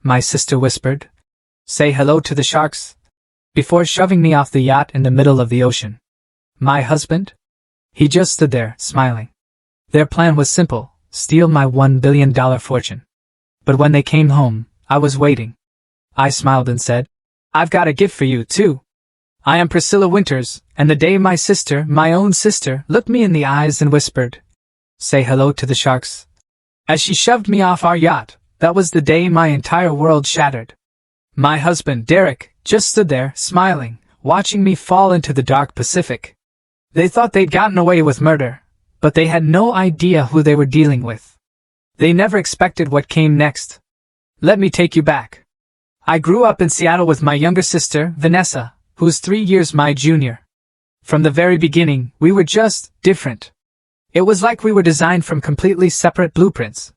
my sister whispered. Say hello to the sharks. Before shoving me off the yacht in the middle of the ocean. My husband? He just stood there, smiling. Their plan was simple, steal my $1 billion fortune. But when they came home, I was waiting. I smiled and said, I've got a gift for you, too. I am Priscilla Winters, and the day my sister, my own sister, looked me in the eyes and whispered, say hello to the sharks. As she shoved me off our yacht, that was the day my entire world shattered. My husband, Derek, just stood there, smiling, watching me fall into the dark Pacific. They thought they'd gotten away with murder, but they had no idea who they were dealing with. They never expected what came next. Let me take you back. I grew up in Seattle with my younger sister, Vanessa, who's 3 years my junior. From the very beginning, we were just different. It was like we were designed from completely separate blueprints.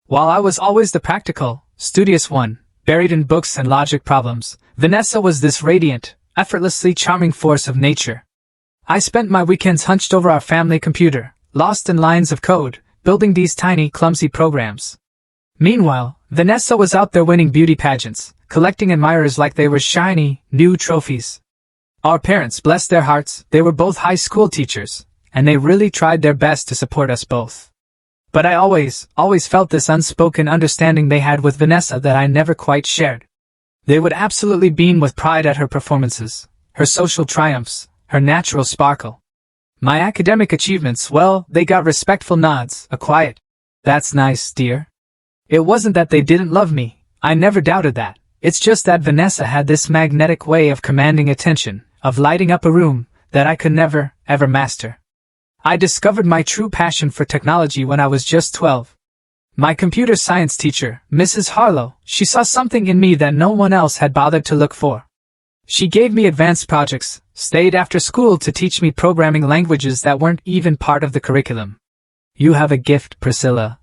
While I was always the practical, studious one, buried in books and logic problems, Vanessa was this radiant, effortlessly charming force of nature. I spent my weekends hunched over our family computer, lost in lines of code, building these tiny, clumsy programs. Meanwhile, Vanessa was out there winning beauty pageants, collecting admirers like they were shiny, new trophies. Our parents, bless their hearts, they were both high school teachers, and they really tried their best to support us both. But I always felt this unspoken understanding they had with Vanessa that I never quite shared. They would absolutely beam with pride at her performances, her social triumphs, her natural sparkle. My academic achievements, well, they got respectful nods, a quiet, "That's nice, dear." It wasn't that they didn't love me, I never doubted that. It's just that Vanessa had this magnetic way of commanding attention, of lighting up a room, that I could never, ever master. I discovered my true passion for technology when I was just 12. My computer science teacher, Mrs. Harlow, she saw something in me that no one else had bothered to look for. She gave me advanced projects, stayed after school to teach me programming languages that weren't even part of the curriculum. You have a gift, Priscilla.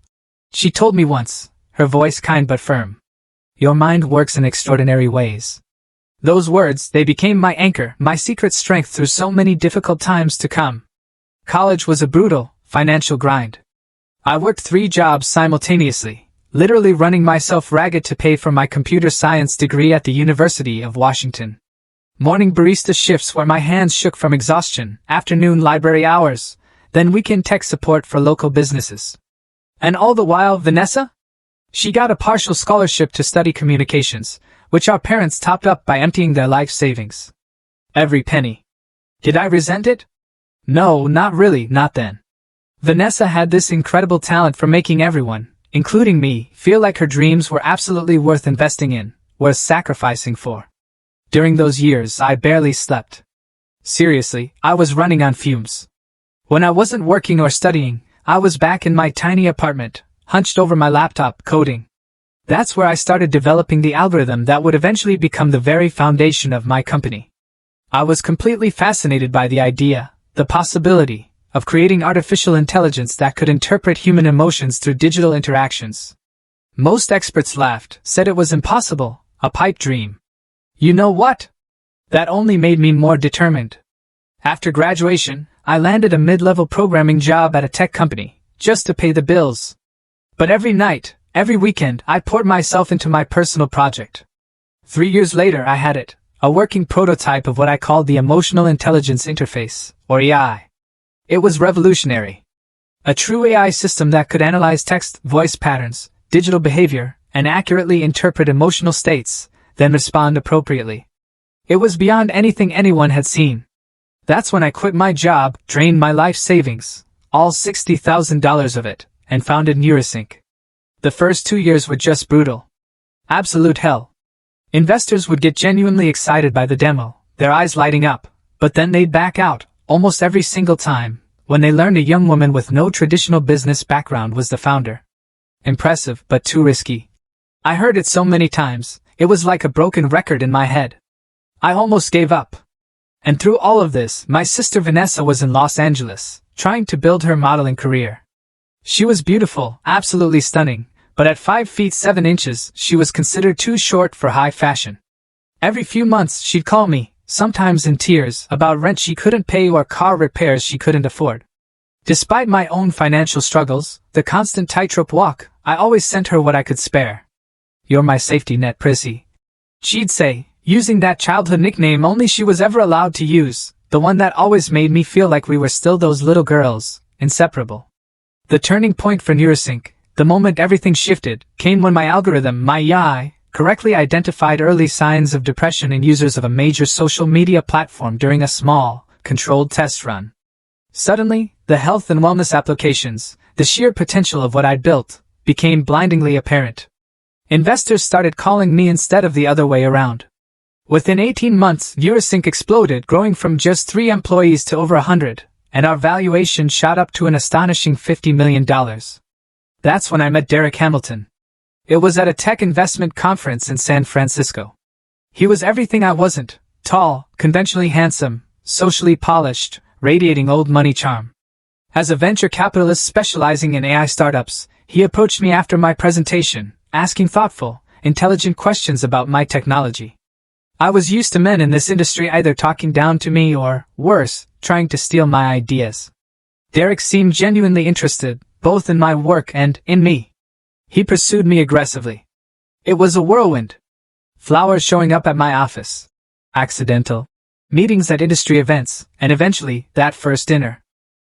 She told me once, her voice kind but firm. Your mind works in extraordinary ways. Those words, they became my anchor, my secret strength through so many difficult times to come. College was a brutal, financial grind. I worked 3 jobs simultaneously, literally running myself ragged to pay for my computer science degree at the University of Washington. Morning barista shifts where my hands shook from exhaustion, afternoon library hours, then weekend tech support for local businesses. And all the while, Vanessa? She got a partial scholarship to study communications, which our parents topped up by emptying their life savings. Every penny. Did I resent it? No, not really, not then. Vanessa had this incredible talent for making everyone, including me, feel like her dreams were absolutely worth investing in, worth sacrificing for. During those years, I barely slept. Seriously, I was running on fumes. When I wasn't working or studying, I was back in my tiny apartment, hunched over my laptop, coding. That's where I started developing the algorithm that would eventually become the very foundation of my company. I was completely fascinated by the idea, the possibility, of creating artificial intelligence that could interpret human emotions through digital interactions. Most experts laughed, said it was impossible, a pipe dream. You know what? That only made me more determined. After graduation, I landed a mid-level programming job at a tech company, just to pay the bills. But every night, every weekend, I poured myself into my personal project. 3 years later I had it, a working prototype of what I called the Emotional Intelligence Interface, or AI. It was revolutionary. A true AI system that could analyze text, voice patterns, digital behavior, and accurately interpret emotional states, then respond appropriately. It was beyond anything anyone had seen. That's when I quit my job, drained my life savings, all $60,000 of it, and founded Neurosync. The first 2 years were just brutal. Absolute hell. Investors would get genuinely excited by the demo, their eyes lighting up, but then they'd back out, almost every single time, when they learned a young woman with no traditional business background was the founder. Impressive, but too risky. I heard it so many times, it was like a broken record in my head. I almost gave up. And through all of this, my sister Vanessa was in Los Angeles, trying to build her modeling career. She was beautiful, absolutely stunning, but at 5 feet 7 inches, she was considered too short for high fashion. Every few months she'd call me, sometimes in tears, about rent she couldn't pay or car repairs she couldn't afford. Despite my own financial struggles, the constant tightrope walk, I always sent her what I could spare. "You're my safety net, Prissy," she'd say, using that childhood nickname only she was ever allowed to use, the one that always made me feel like we were still those little girls, inseparable. The turning point for Neurosync, the moment everything shifted, came when my algorithm, my AI, correctly identified early signs of depression in users of a major social media platform during a small, controlled test run. Suddenly, the health and wellness applications, the sheer potential of what I'd built, became blindingly apparent. Investors started calling me instead of the other way around. Within 18 months, Neurosync exploded, growing from just 3 employees to over 100, and our valuation shot up to an astonishing $50 million. That's when I met Derek Hamilton. It was at a tech investment conference in San Francisco. He was everything I wasn't: tall, conventionally handsome, socially polished, radiating old money charm. As a venture capitalist specializing in AI startups, he approached me after my presentation, asking thoughtful, intelligent questions about my technology. I was used to men in this industry either talking down to me or, worse, trying to steal my ideas. Derek seemed genuinely interested, both in my work and in me. He pursued me aggressively. It was a whirlwind. Flowers showing up at my office. Accidental. Meetings at industry events, and eventually, that first dinner.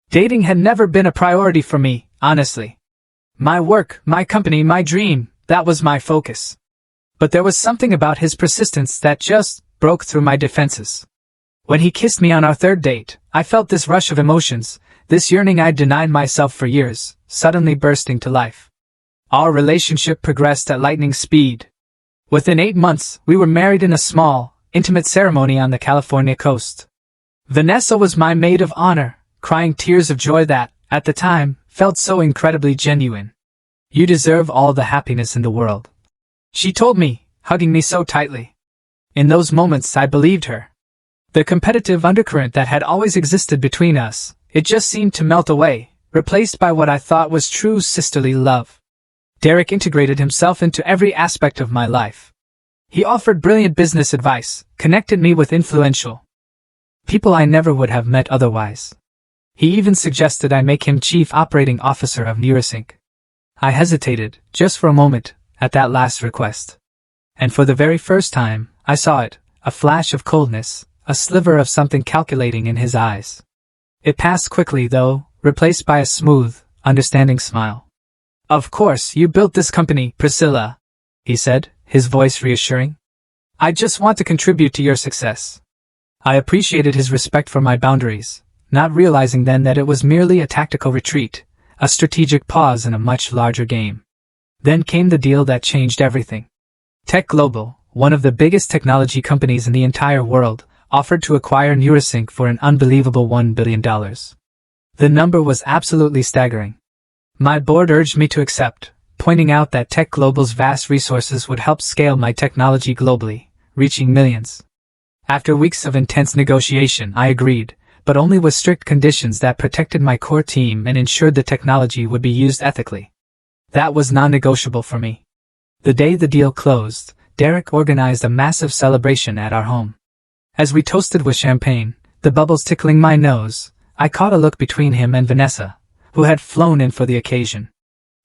Dating had never been a priority for me, honestly. My work, my company, my dream, that was my focus. But there was something about his persistence that just broke through my defenses. When he kissed me on our third date, I felt this rush of emotions, this yearning I'd denied myself for years, suddenly bursting to life. Our relationship progressed at lightning speed. Within 8 months, we were married in a small, intimate ceremony on the California coast. Vanessa was my maid of honor, crying tears of joy that, at the time, felt so incredibly genuine. "You deserve all the happiness in the world," she told me, hugging me so tightly. In those moments I believed her. The competitive undercurrent that had always existed between us, it just seemed to melt away, replaced by what I thought was true sisterly love. Derek integrated himself into every aspect of my life. He offered brilliant business advice, connected me with influential people I never would have met otherwise. He even suggested I make him Chief Operating Officer of Neurosync. I hesitated, just for a moment, at that last request. And for the very first time, I saw it, a flash of coldness, a sliver of something calculating in his eyes. It passed quickly, though, replaced by a smooth, understanding smile. "Of course, you built this company, Priscilla," he said, his voice reassuring. "I just want to contribute to your success." I appreciated his respect for my boundaries, not realizing then that it was merely a tactical retreat, a strategic pause in a much larger game. Then came the deal that changed everything. Tech Global, one of the biggest technology companies in the entire world, offered to acquire Neurosync for an unbelievable $1 billion. The number was absolutely staggering. My board urged me to accept, pointing out that Tech Global's vast resources would help scale my technology globally, reaching millions. After weeks of intense negotiation, I agreed, but only with strict conditions that protected my core team and ensured the technology would be used ethically. That was non-negotiable for me. The day the deal closed, Derek organized a massive celebration at our home. As we toasted with champagne, the bubbles tickling my nose, I caught a look between him and Vanessa, who had flown in for the occasion.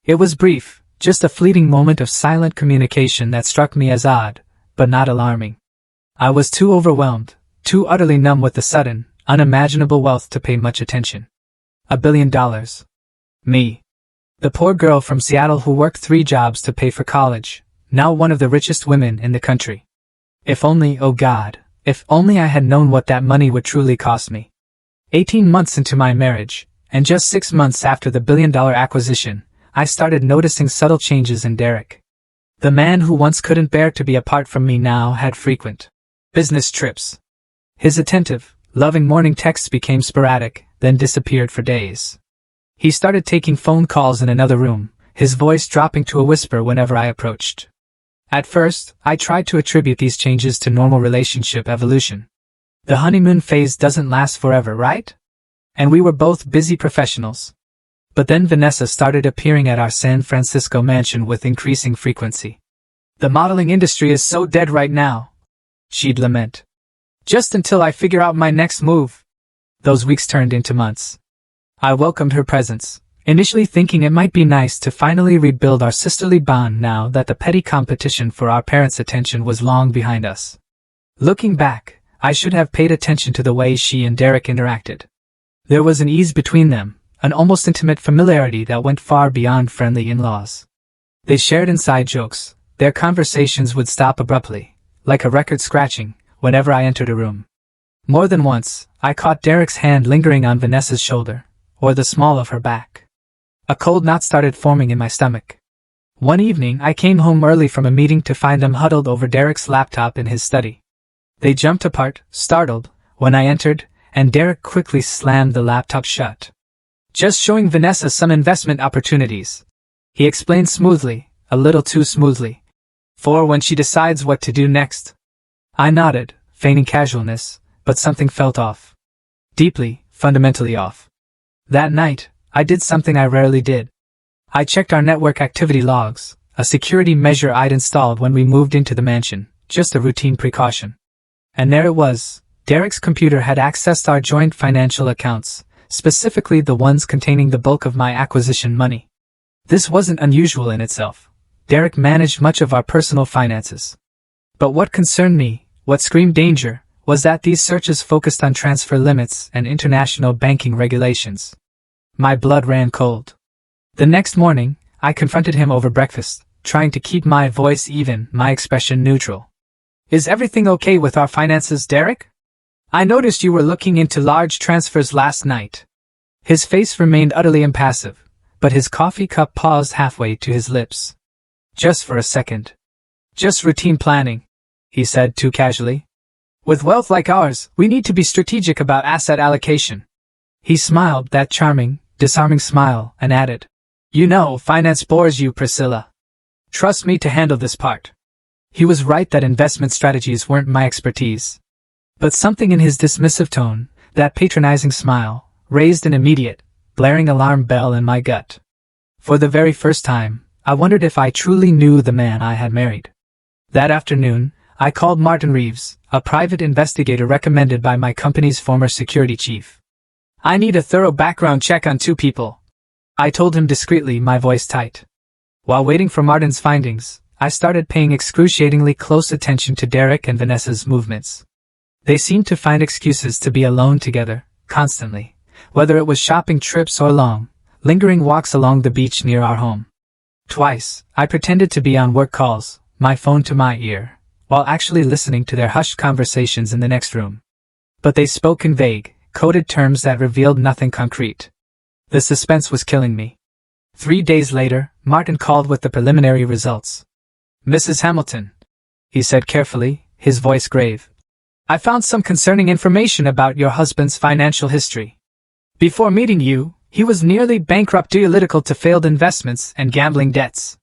It was brief, just a fleeting moment of silent communication that struck me as odd, but not alarming. I was too overwhelmed, too utterly numb with the sudden, unimaginable wealth to pay much attention. $1 billion. Me. The poor girl from Seattle who worked 3 jobs to pay for college, now one of the richest women in the country. If only, oh God, if only I had known what that money would truly cost me. 18 months into my marriage, and just 6 months after the $1 billion acquisition, I started noticing subtle changes in Derek. The man who once couldn't bear to be apart from me now had frequent business trips. His attentive, loving morning texts became sporadic, then disappeared for days. He started taking phone calls in another room, his voice dropping to a whisper whenever I approached. At first, I tried to attribute these changes to normal relationship evolution. The honeymoon phase doesn't last forever, right? And we were both busy professionals. But then Vanessa started appearing at our San Francisco mansion with increasing frequency. "The modeling industry is so dead right now," she'd lament. "Just until I figure out my next move." Those weeks turned into months. I welcomed her presence, initially thinking it might be nice to finally rebuild our sisterly bond now that the petty competition for our parents' attention was long behind us. Looking back, I should have paid attention to the way she and Derek interacted. There was an ease between them, an almost intimate familiarity that went far beyond friendly in-laws. They shared inside jokes. Their conversations would stop abruptly, like a record scratching, whenever I entered a room. More than once, I caught Derek's hand lingering on Vanessa's shoulder, or the small of her back. A cold knot started forming in my stomach. One evening I came home early from a meeting to find them huddled over Derek's laptop in his study. They jumped apart, startled, when I entered, and Derek quickly slammed the laptop shut. "Just showing Vanessa some investment opportunities," he explained smoothly, a little too smoothly, "for when she decides what to do next." I nodded, feigning casualness, but something felt off. Deeply, fundamentally off. That night, I did something I rarely did. I checked our network activity logs, a security measure I'd installed when we moved into the mansion, just a routine precaution. And there it was. Derek's computer had accessed our joint financial accounts, specifically the ones containing the bulk of my acquisition money. This wasn't unusual in itself. Derek managed much of our personal finances. But what concerned me, what screamed danger, was that these searches focused on transfer limits and international banking regulations. My blood ran cold. The next morning, I confronted him over breakfast, trying to keep my voice even, my expression neutral. "Is everything okay with our finances, Derek? I noticed you were looking into large transfers last night." His face remained utterly impassive, but his coffee cup paused halfway to his lips. "Just for a second. Just routine planning," he said too casually. "With wealth like ours, we need to be strategic about asset allocation." He smiled, that charming, disarming smile, and added, "You know, finance bores you, Priscilla. Trust me to handle this part." He was right that investment strategies weren't my expertise. But something in his dismissive tone, that patronizing smile, raised an immediate, blaring alarm bell in my gut. For the very first time, I wondered if I truly knew the man I had married. That afternoon, I called Martin Reeves, a private investigator recommended by my company's former security chief. "I need a thorough background check on 2 people," I told him discreetly, my voice tight. While waiting for Martin's findings, I started paying excruciatingly close attention to Derek and Vanessa's movements. They seemed to find excuses to be alone together, constantly, whether it was shopping trips or long, lingering walks along the beach near our home. Twice, I pretended to be on work calls, my phone to my ear, while actually listening to their hushed conversations in the next room. But they spoke in vague, coded terms that revealed nothing concrete. The suspense was killing me. 3 days later, Martin called with the preliminary results. "Mrs. Hamilton," he said carefully, his voice grave, "I found some concerning information about your husband's financial history. Before meeting you, he was nearly bankrupt due to failed investments and gambling debts.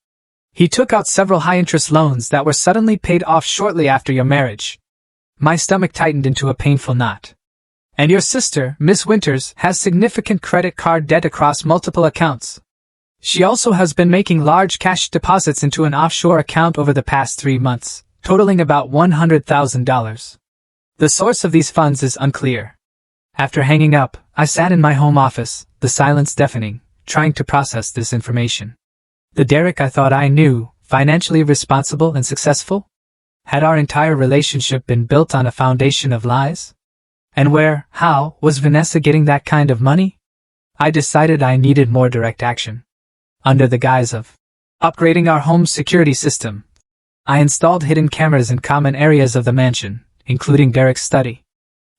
He took out several high-interest loans that were suddenly paid off shortly after your marriage." My stomach tightened into a painful knot. "And your sister, Miss Winters, has significant credit card debt across multiple accounts. She also has been making large cash deposits into an offshore account over the past 3 months, totaling about $100,000. The source of these funds is unclear." After hanging up, I sat in my home office, the silence deafening, trying to process this information. The Derek I thought I knew, financially responsible and successful? Had our entire relationship been built on a foundation of lies? And where, how, was Vanessa getting that kind of money? I decided I needed more direct action. Under the guise of upgrading our home security system, I installed hidden cameras in common areas of the mansion, including Derek's study.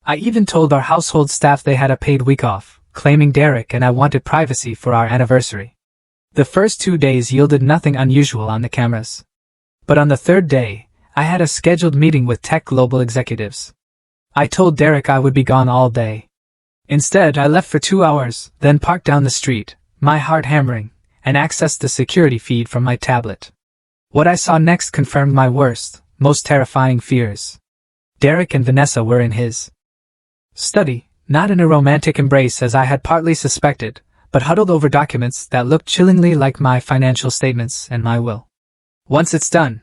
I even told our household staff they had a paid week off, claiming Derek and I wanted privacy for our anniversary. The first 2 days yielded nothing unusual on the cameras. But on the 3rd day, I had a scheduled meeting with tech global executives. I told Derek I would be gone all day. Instead, I left for 2 hours, then parked down the street, my heart hammering, and accessed the security feed from my tablet. What I saw next confirmed my worst, most terrifying fears. Derek and Vanessa were in his study, not in a romantic embrace as I had partly suspected, but huddled over documents that looked chillingly like my financial statements and my will. "Once it's done?"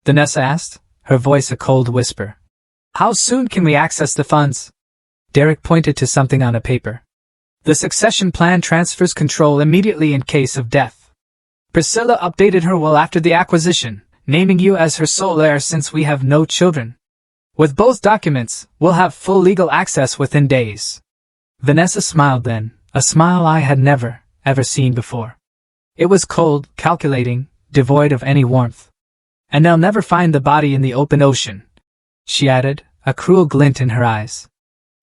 Vanessa asked, her voice a cold whisper. "How soon can we access the funds?" Derek pointed to something on a paper. The succession plan transfers control immediately in case of death. Priscilla updated her will after the acquisition, naming you as her sole heir since we have no children. With both documents, we'll have full legal access within days. Vanessa smiled then, a smile I had never, ever seen before. It was cold, calculating, devoid of any warmth. And they'll never find the body in the open ocean, she added, a cruel glint in her eyes.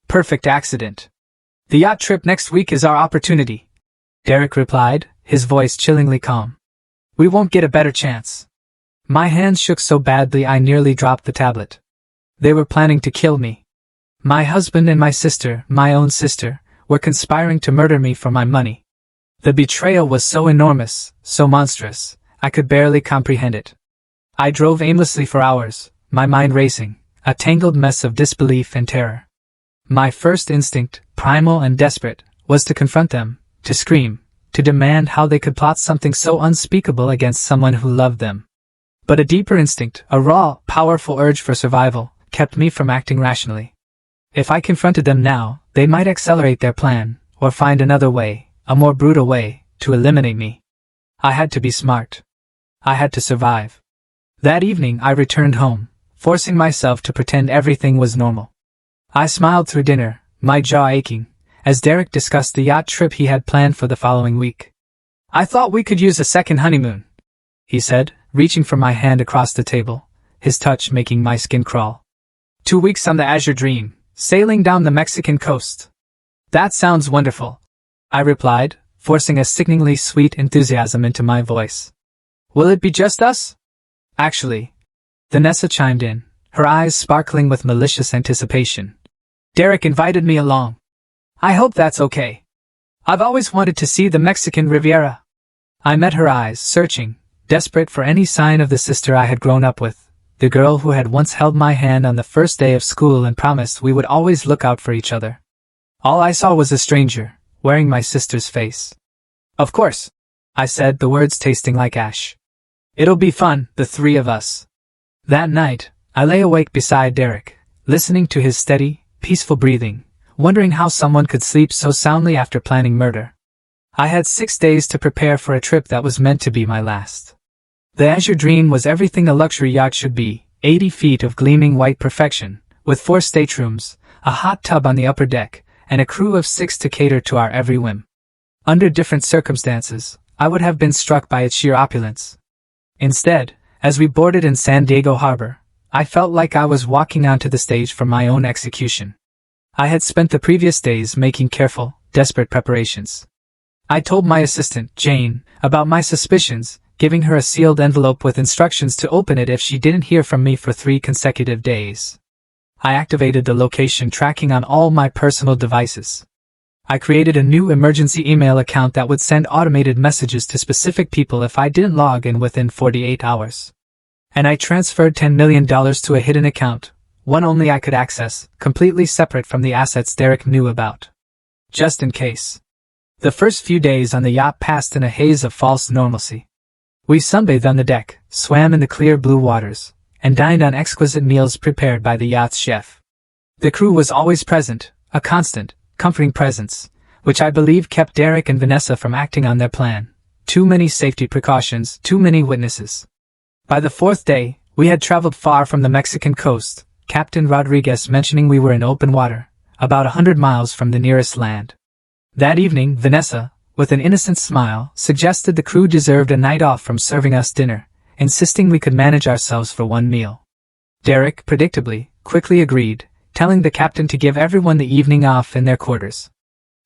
Perfect accident. The yacht trip next week is our opportunity, Derek replied, his voice chillingly calm. We won't get a better chance. My hands shook so badly I nearly dropped the tablet. They were planning to kill me. My husband and my sister, my own sister, were conspiring to murder me for my money. The betrayal was so enormous, so monstrous, I could barely comprehend it. I drove aimlessly for hours, my mind racing, a tangled mess of disbelief and terror. My first instinct, primal and desperate, was to confront them, to scream, to demand how they could plot something so unspeakable against someone who loved them. But a deeper instinct, a raw, powerful urge for survival, kept me from acting rationally. If I confronted them now, they might accelerate their plan, or find another way, a more brutal way, to eliminate me. I had to be smart. I had to survive. That evening I returned home, forcing myself to pretend everything was normal. I smiled through dinner, my jaw aching, as Derek discussed the yacht trip he had planned for the following week. I thought we could use a second honeymoon, he said, reaching for my hand across the table, his touch making my skin crawl. 2 weeks on the Azure Dream, sailing down the Mexican coast. That sounds wonderful, I replied, forcing a sickeningly sweet enthusiasm into my voice. Will it be just us? Actually, Vanessa chimed in, her eyes sparkling with malicious anticipation. Derek invited me along. I hope that's okay. I've always wanted to see the Mexican Riviera. I met her eyes, searching, desperate for any sign of the sister I had grown up with, the girl who had once held my hand on the first day of school and promised we would always look out for each other. All I saw was a stranger, wearing my sister's face. Of course, I said, the words tasting like ash. It'll be fun, the three of us. That night, I lay awake beside Derek, listening to his steady, peaceful breathing, wondering how someone could sleep so soundly after planning murder. I had 6 days to prepare for a trip that was meant to be my last. The Azure Dream was everything a luxury yacht should be, 80 feet of gleaming white perfection, with 4 staterooms, a hot tub on the upper deck, and a crew of 6 to cater to our every whim. Under different circumstances, I would have been struck by its sheer opulence. Instead, as we boarded in San Diego Harbor, I felt like I was walking onto the stage for my own execution. I had spent the previous days making careful, desperate preparations. I told my assistant, Jane, about my suspicions, giving her a sealed envelope with instructions to open it if she didn't hear from me for 3 consecutive days. I activated the location tracking on all my personal devices. I created a new emergency email account that would send automated messages to specific people if I didn't log in within 48 hours. And I transferred $10 million to a hidden account, one only I could access, completely separate from the assets Derek knew about. Just in case. The first few days on the yacht passed in a haze of false normalcy. We sunbathed on the deck, swam in the clear blue waters, and dined on exquisite meals prepared by the yacht's chef. The crew was always present, a constant, comforting presence, which I believe kept Derek and Vanessa from acting on their plan. Too many safety precautions, too many witnesses. By the 4th day, we had traveled far from the Mexican coast, Captain Rodriguez mentioning we were in open water, about 100 miles from the nearest land. That evening, Vanessa, with an innocent smile, suggested the crew deserved a night off from serving us dinner, insisting we could manage ourselves for one meal. Derek, predictably, quickly agreed, telling the captain to give everyone the evening off in their quarters.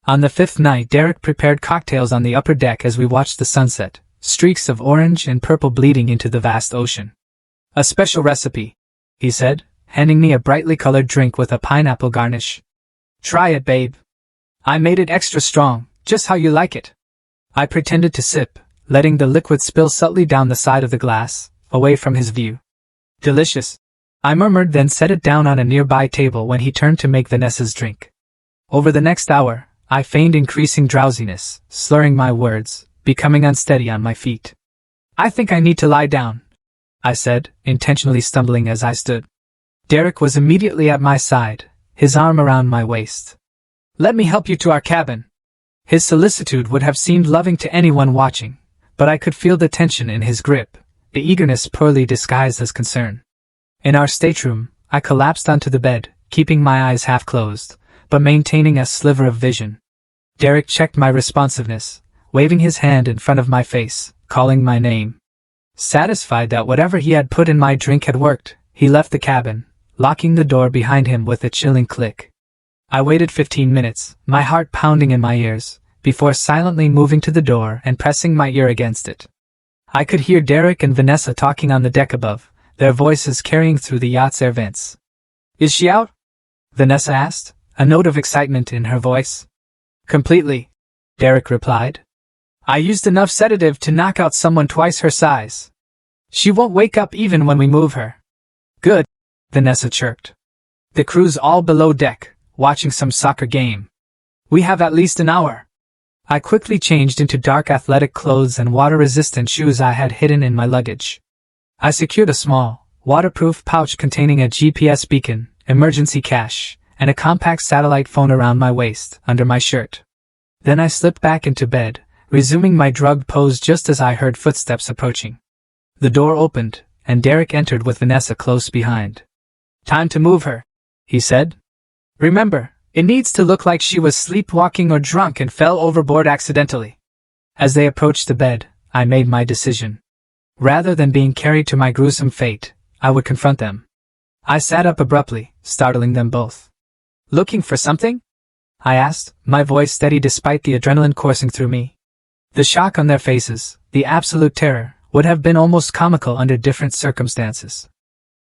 On the 5th night, Derek prepared cocktails on the upper deck as we watched the sunset, streaks of orange and purple bleeding into the vast ocean. A special recipe, he said, handing me a brightly colored drink with a pineapple garnish. Try it, babe. I made it extra strong, just how you like it. I pretended to sip, letting the liquid spill subtly down the side of the glass, away from his view. Delicious, I murmured, then set it down on a nearby table when he turned to make Vanessa's drink. Over the next hour, I feigned increasing drowsiness, slurring my words, becoming unsteady on my feet. I think I need to lie down, I said, intentionally stumbling as I stood. Derek was immediately at my side, his arm around my waist. Let me help you to our cabin. His solicitude would have seemed loving to anyone watching, but I could feel the tension in his grip, the eagerness poorly disguised as concern. In our stateroom, I collapsed onto the bed, keeping my eyes half closed, but maintaining a sliver of vision. Derek checked my responsiveness, waving his hand in front of my face, calling my name. Satisfied that whatever he had put in my drink had worked, he left the cabin, locking the door behind him with a chilling click. I waited 15 minutes, my heart pounding in my ears, before silently moving to the door and pressing my ear against it. I could hear Derek and Vanessa talking on the deck above, their voices carrying through the yacht's air vents. "Is she out?" Vanessa asked, a note of excitement in her voice. "Completely," Derek replied. "I used enough sedative to knock out someone twice her size. She won't wake up even when we move her." "Good," Vanessa chirped. "The crew's all below deck, watching some soccer game. We have at least an hour." I quickly changed into dark athletic clothes and water-resistant shoes I had hidden in my luggage. I secured a small, waterproof pouch containing a GPS beacon, emergency cache, and a compact satellite phone around my waist, under my shirt. Then I slipped back into bed, resuming my drugged pose just as I heard footsteps approaching. The door opened, and Derek entered with Vanessa close behind. "Time to move her," he said. "Remember, it needs to look like she was sleepwalking or drunk and fell overboard accidentally." As they approached the bed, I made my decision. Rather than being carried to my gruesome fate, I would confront them. I sat up abruptly, startling them both. "Looking for something?" I asked, my voice steady despite the adrenaline coursing through me. The shock on their faces, the absolute terror, would have been almost comical under different circumstances.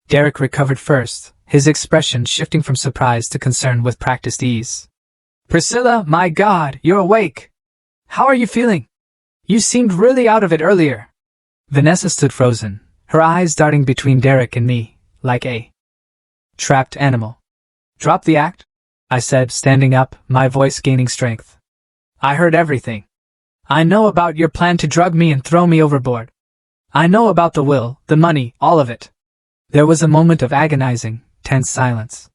Derek recovered first, his expression shifting from surprise to concern with practiced ease. "Priscilla, my God, you're awake! How are you feeling? You seemed really out of it earlier." Vanessa stood frozen, her eyes darting between Derek and me, like a trapped animal. "Drop the act," I said, standing up, my voice gaining strength. "I heard everything. I know about your plan to drug me and throw me overboard. I know about the will, the money, all of it." There was a moment of agonizing, tense silence.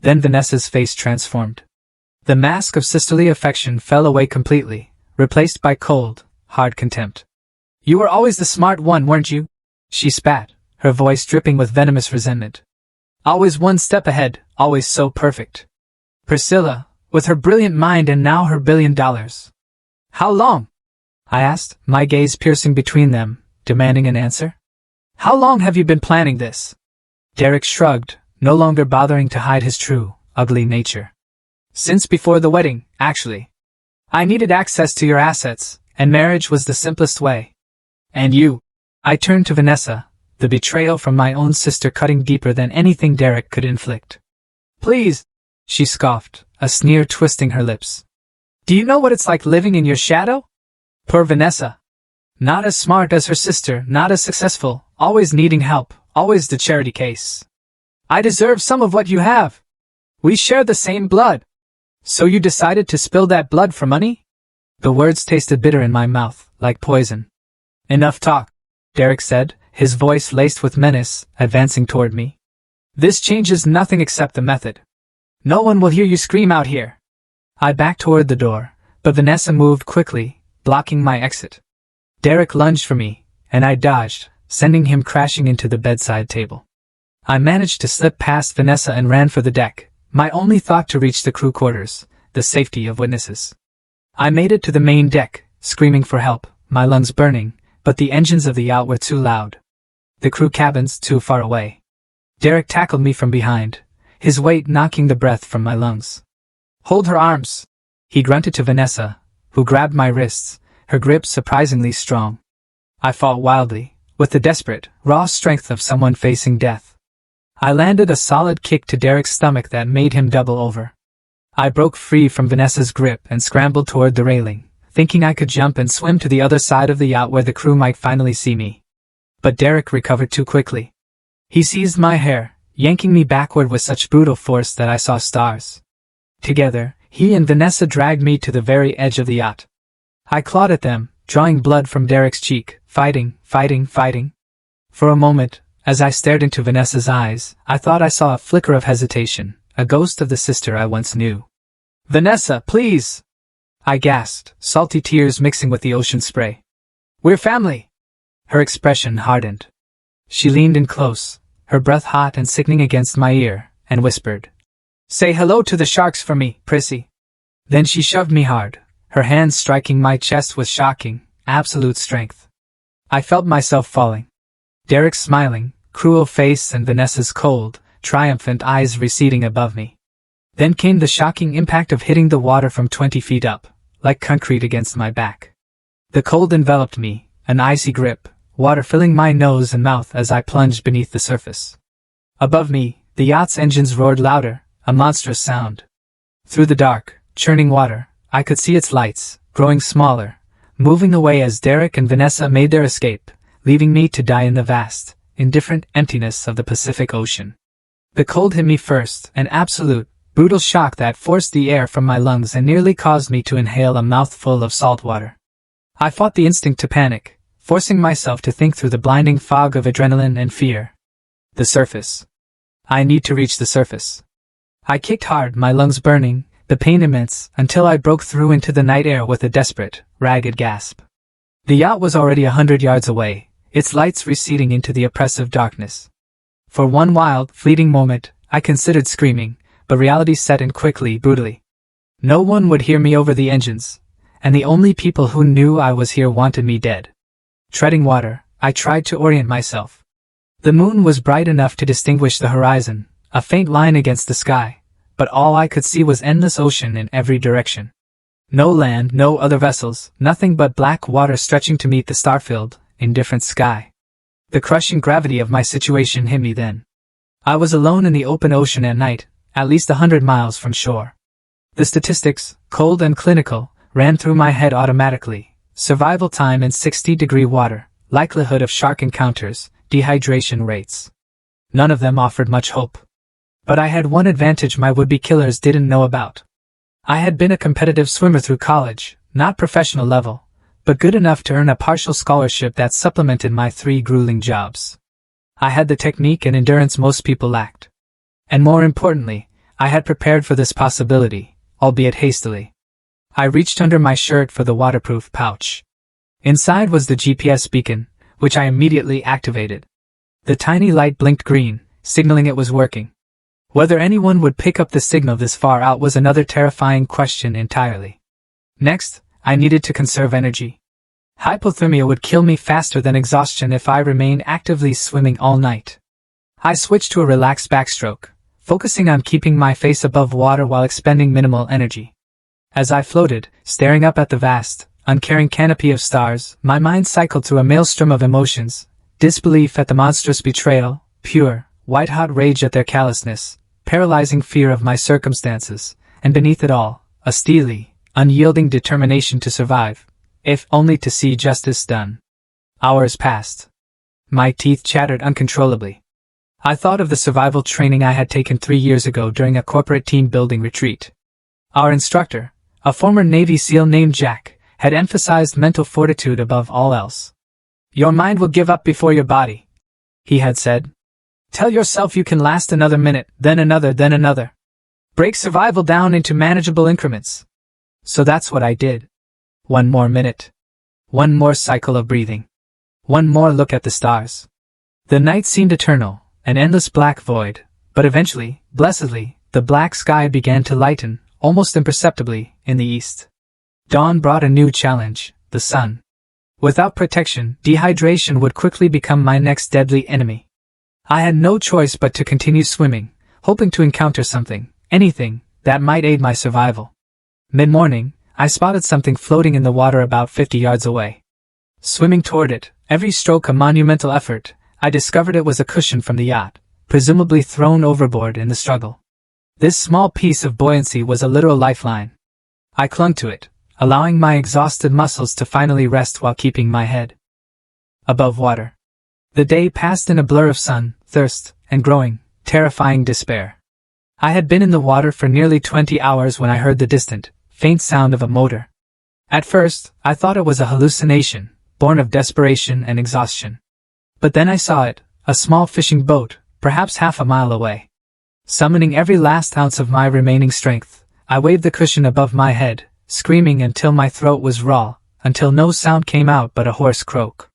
Then Vanessa's face transformed. The mask of sisterly affection fell away completely, replaced by cold, hard contempt. "You were always the smart one, weren't you?" she spat, her voice dripping with venomous resentment. "Always one step ahead, always so perfect. Priscilla, with her brilliant mind and now her $1 billion. How long?" I asked, my gaze piercing between them, demanding an answer. "How long have you been planning this?" Derek shrugged, no longer bothering to hide his true, ugly nature. "Since before the wedding, actually. I needed access to your assets, and marriage was the simplest way. And you?" I turned to Vanessa, the betrayal from my own sister cutting deeper than anything Derek could inflict. "Please," she scoffed, a sneer twisting her lips. "Do you know what it's like living in your shadow?" Poor Vanessa. Not as smart as her sister, not as successful, always needing help, always the charity case. "I deserve some of what you have. We share the same blood. So you decided to spill that blood for money?" The words tasted bitter in my mouth, like poison. "Enough talk," Derek said, his voice laced with menace, advancing toward me. "This changes nothing except the method. No one will hear you scream out here." I backed toward the door, but Vanessa moved quickly, blocking my exit. Derek lunged for me, and I dodged, sending him crashing into the bedside table. I managed to slip past Vanessa and ran for the deck, my only thought to reach the crew quarters, the safety of witnesses. I made it to the main deck, screaming for help, my lungs burning, but the engines of the yacht were too loud. The crew cabins too far away. Derek tackled me from behind, his weight knocking the breath from my lungs. "Hold her arms," he grunted to Vanessa, who grabbed my wrists, her grip surprisingly strong. I fought wildly, with the desperate, raw strength of someone facing death. I landed a solid kick to Derek's stomach that made him double over. I broke free from Vanessa's grip and scrambled toward the railing, thinking I could jump and swim to the other side of the yacht where the crew might finally see me. But Derek recovered too quickly. He seized my hair, yanking me backward with such brutal force that I saw stars. Together, he and Vanessa dragged me to the very edge of the yacht. I clawed at them, drawing blood from Derek's cheek, fighting. For a moment, as I stared into Vanessa's eyes, I thought I saw a flicker of hesitation, a ghost of the sister I once knew. "Vanessa, please!" I gasped, salty tears mixing with the ocean spray. "We're family!" Her expression hardened. She leaned in close, her breath hot and sickening against my ear, and whispered, "Say hello to the sharks for me, Prissy." Then she shoved me hard, her hands striking my chest with shocking, absolute strength. I felt myself falling. Derek's smiling, cruel face and Vanessa's cold, triumphant eyes receding above me. Then came the shocking impact of hitting the water from 20 feet up, like concrete against my back. The cold enveloped me, an icy grip, water filling my nose and mouth as I plunged beneath the surface. Above me, the yacht's engines roared louder, a monstrous sound. Through the dark, churning water, I could see its lights, growing smaller, moving away as Derek and Vanessa made their escape, leaving me to die in the vast, indifferent emptiness of the Pacific Ocean. The cold hit me first, an absolute, brutal shock that forced the air from my lungs and nearly caused me to inhale a mouthful of salt water. I fought the instinct to panic, forcing myself to think through the blinding fog of adrenaline and fear. The surface. I need to reach the surface. I kicked hard, my lungs burning, the pain immense, until I broke through into the night air with a desperate, ragged gasp. The yacht was already 100 yards away, its lights receding into the oppressive darkness. For one wild, fleeting moment, I considered screaming, but reality set in quickly, brutally. No one would hear me over the engines, and the only people who knew I was here wanted me dead. Treading water, I tried to orient myself. The moon was bright enough to distinguish the horizon, a faint line against the sky, but all I could see was endless ocean in every direction. No land, no other vessels, nothing but black water stretching to meet the star-filled, indifferent sky. The crushing gravity of my situation hit me then. I was alone in the open ocean at night, at least 100 miles from shore. The statistics, cold and clinical, ran through my head automatically. Survival time in 60-degree water, likelihood of shark encounters, dehydration rates. None of them offered much hope. But I had one advantage my would-be killers didn't know about. I had been a competitive swimmer through college, not professional level, but good enough to earn a partial scholarship that supplemented my 3 grueling jobs. I had the technique and endurance most people lacked. And more importantly, I had prepared for this possibility, albeit hastily. I reached under my shirt for the waterproof pouch. Inside was the GPS beacon, which I immediately activated. The tiny light blinked green, signaling it was working. Whether anyone would pick up the signal this far out was another terrifying question entirely. Next, I needed to conserve energy. Hypothermia would kill me faster than exhaustion if I remained actively swimming all night. I switched to a relaxed backstroke, focusing on keeping my face above water while expending minimal energy. As I floated, staring up at the vast, uncaring canopy of stars, my mind cycled through a maelstrom of emotions: disbelief at the monstrous betrayal, pure, white-hot rage at their callousness, paralyzing fear of my circumstances, and beneath it all, a steely, unyielding determination to survive, if only to see justice done. Hours passed. My teeth chattered uncontrollably. I thought of the survival training I had taken 3 years ago during a corporate team-building retreat. Our instructor, a former Navy SEAL named Jack, had emphasized mental fortitude above all else. "Your mind will give up before your body," he had said. "Tell yourself you can last another minute, then another, then another. Break survival down into manageable increments." So that's what I did. One more minute. One more cycle of breathing. One more look at the stars. The night seemed eternal, an endless black void, but eventually, blessedly, the black sky began to lighten, almost imperceptibly, in the east. Dawn brought a new challenge: the sun. Without protection, dehydration would quickly become my next deadly enemy. I had no choice but to continue swimming, hoping to encounter something, anything, that might aid my survival. Mid-morning, I spotted something floating in the water about 50 yards away. Swimming toward it, every stroke a monumental effort, I discovered it was a cushion from the yacht, presumably thrown overboard in the struggle. This small piece of buoyancy was a literal lifeline. I clung to it, allowing my exhausted muscles to finally rest while keeping my head above water. The day passed in a blur of sun, thirst, and growing, terrifying despair. I had been in the water for nearly 20 hours when I heard the distant, faint sound of a motor. At first, I thought it was a hallucination, born of desperation and exhaustion. But then I saw it, a small fishing boat, perhaps half a mile away. Summoning every last ounce of my remaining strength, I waved the cushion above my head, screaming until my throat was raw, until no sound came out but a hoarse croak.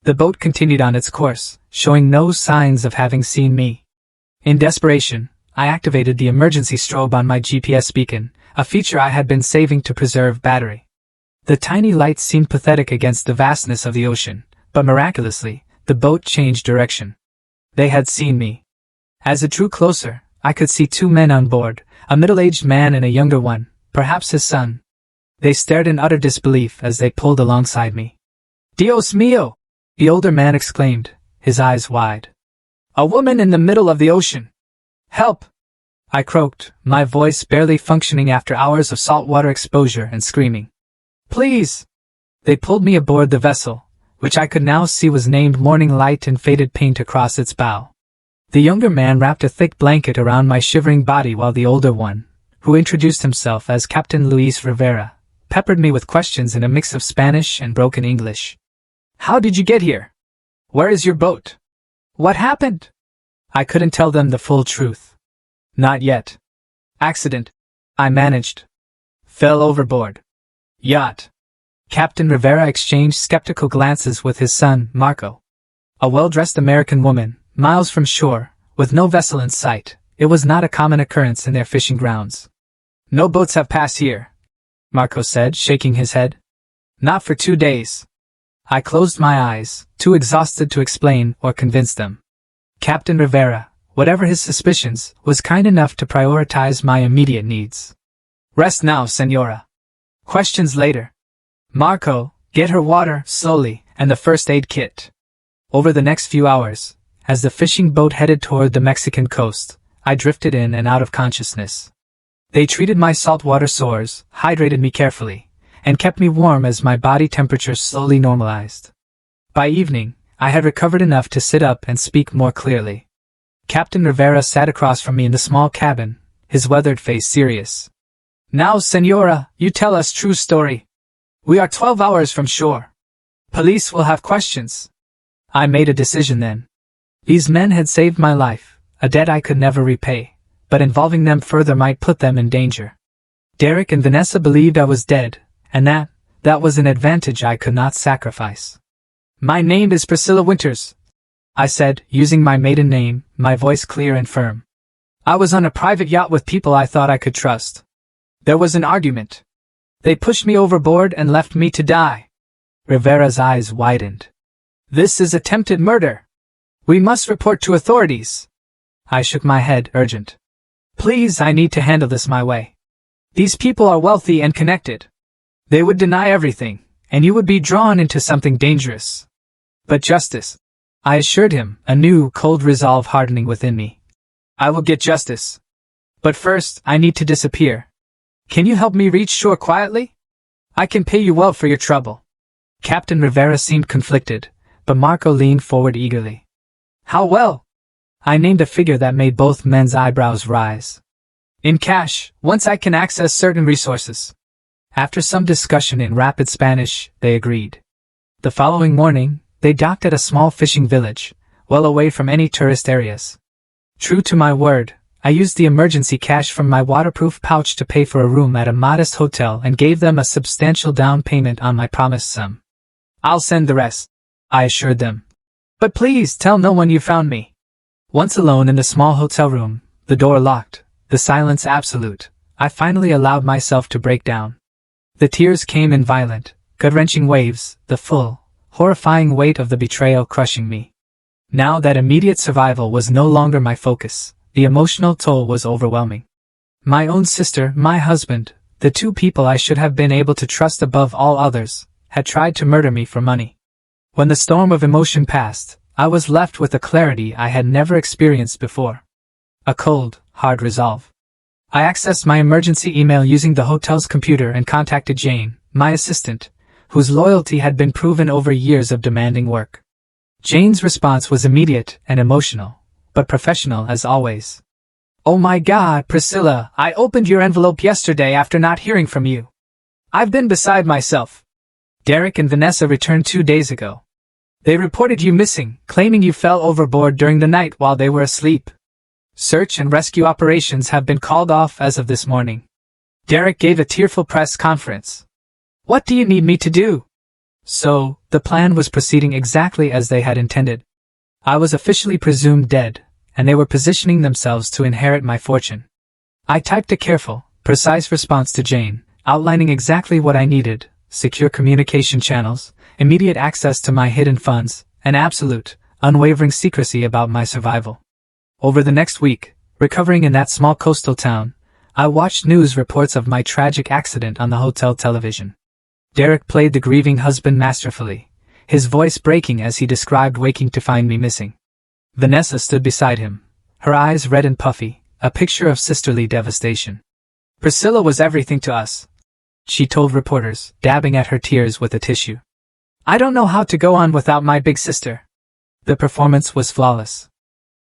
The boat continued on its course, showing no signs of having seen me. In desperation, I activated the emergency strobe on my GPS beacon, a feature I had been saving to preserve battery. The tiny light seemed pathetic against the vastness of the ocean, but miraculously, the boat changed direction. They had seen me. As it drew closer, I could see two men on board, a middle-aged man and a younger one, perhaps his son. They stared in utter disbelief as they pulled alongside me. "Dios mío!" the older man exclaimed, his eyes wide. "A woman in the middle of the ocean! Help!" I croaked, my voice barely functioning after hours of saltwater exposure and screaming. "Please!" They pulled me aboard the vessel, which I could now see was named Morning Light in faded paint across its bow. The younger man wrapped a thick blanket around my shivering body while the older one, who introduced himself as Captain Luis Rivera, peppered me with questions in a mix of Spanish and broken English. "How did you get here? Where is your boat? What happened?" I couldn't tell them the full truth. Not yet. "Accident," I managed. "Fell overboard. Yacht." Captain Rivera exchanged skeptical glances with his son, Marco. A well-dressed American woman, miles from shore, with no vessel in sight. It was not a common occurrence in their fishing grounds. "No boats have passed here," Marco said, shaking his head. "Not for 2 days." I closed my eyes, too exhausted to explain or convince them. Captain Rivera, whatever his suspicions, was kind enough to prioritize my immediate needs. "Rest now, Senora. Questions later. Marco, get her water, slowly, and the first aid kit." Over the next few hours, as the fishing boat headed toward the Mexican coast, I drifted in and out of consciousness. They treated my saltwater sores, hydrated me carefully, and kept me warm as my body temperature slowly normalized. By evening, I had recovered enough to sit up and speak more clearly. Captain Rivera sat across from me in the small cabin, his weathered face serious. "Now, Senora, you tell us true story. We are 12 hours from shore. Police will have questions." I made a decision then. These men had saved my life, a debt I could never repay, but involving them further might put them in danger. Derek and Vanessa believed I was dead, and that was an advantage I could not sacrifice. "My name is Priscilla Winters," I said, using my maiden name, my voice clear and firm. "I was on a private yacht with people I thought I could trust. There was an argument. They pushed me overboard and left me to die." Rivera's eyes widened. "This is attempted murder. We must report to authorities." I shook my head, urgent. "Please, I need to handle this my way. These people are wealthy and connected. They would deny everything, and you would be drawn into something dangerous." "But justice," I assured him, a new, cold resolve hardening within me. "I will get justice. But first, I need to disappear. Can you help me reach shore quietly? I can pay you well for your trouble." Captain Rivera seemed conflicted, but Marco leaned forward eagerly. "How well?" I named a figure that made both men's eyebrows rise. "In cash, once I can access certain resources." After some discussion in rapid Spanish, they agreed. The following morning, they docked at a small fishing village, well away from any tourist areas. True to my word, I used the emergency cash from my waterproof pouch to pay for a room at a modest hotel and gave them a substantial down payment on my promised sum. "I'll send the rest," I assured them. "But please tell no one you found me." Once alone in the small hotel room, the door locked, the silence absolute, I finally allowed myself to break down. The tears came in violent, gut-wrenching waves, the full, horrifying weight of the betrayal crushing me. Now that immediate survival was no longer my focus, the emotional toll was overwhelming. My own sister, my husband, the two people I should have been able to trust above all others, had tried to murder me for money. When the storm of emotion passed, I was left with a clarity I had never experienced before. A cold, hard resolve. I accessed my emergency email using the hotel's computer and contacted Jane, my assistant, whose loyalty had been proven over years of demanding work. Jane's response was immediate and emotional, but professional as always. "Oh my God, Priscilla, I opened your envelope yesterday after not hearing from you. I've been beside myself. Derek and Vanessa returned 2 days ago. They reported you missing, claiming you fell overboard during the night while they were asleep. Search and rescue operations have been called off as of this morning. Derek gave a tearful press conference. What do you need me to do? So, the plan was proceeding exactly as they had intended. I was officially presumed dead, and they were positioning themselves to inherit my fortune. I typed a careful, precise response to Jane, outlining exactly what I needed: secure communication channels, immediate access to my hidden funds, and absolute, unwavering secrecy about my survival. Over the next week, recovering in that small coastal town, I watched news reports of my tragic accident on the hotel television. Derek played the grieving husband masterfully, his voice breaking as he described waking to find me missing. Vanessa stood beside him, her eyes red and puffy, a picture of sisterly devastation. Priscilla was everything to us, she told reporters, dabbing at her tears with a tissue. I don't know how to go on without my big sister. The performance was flawless.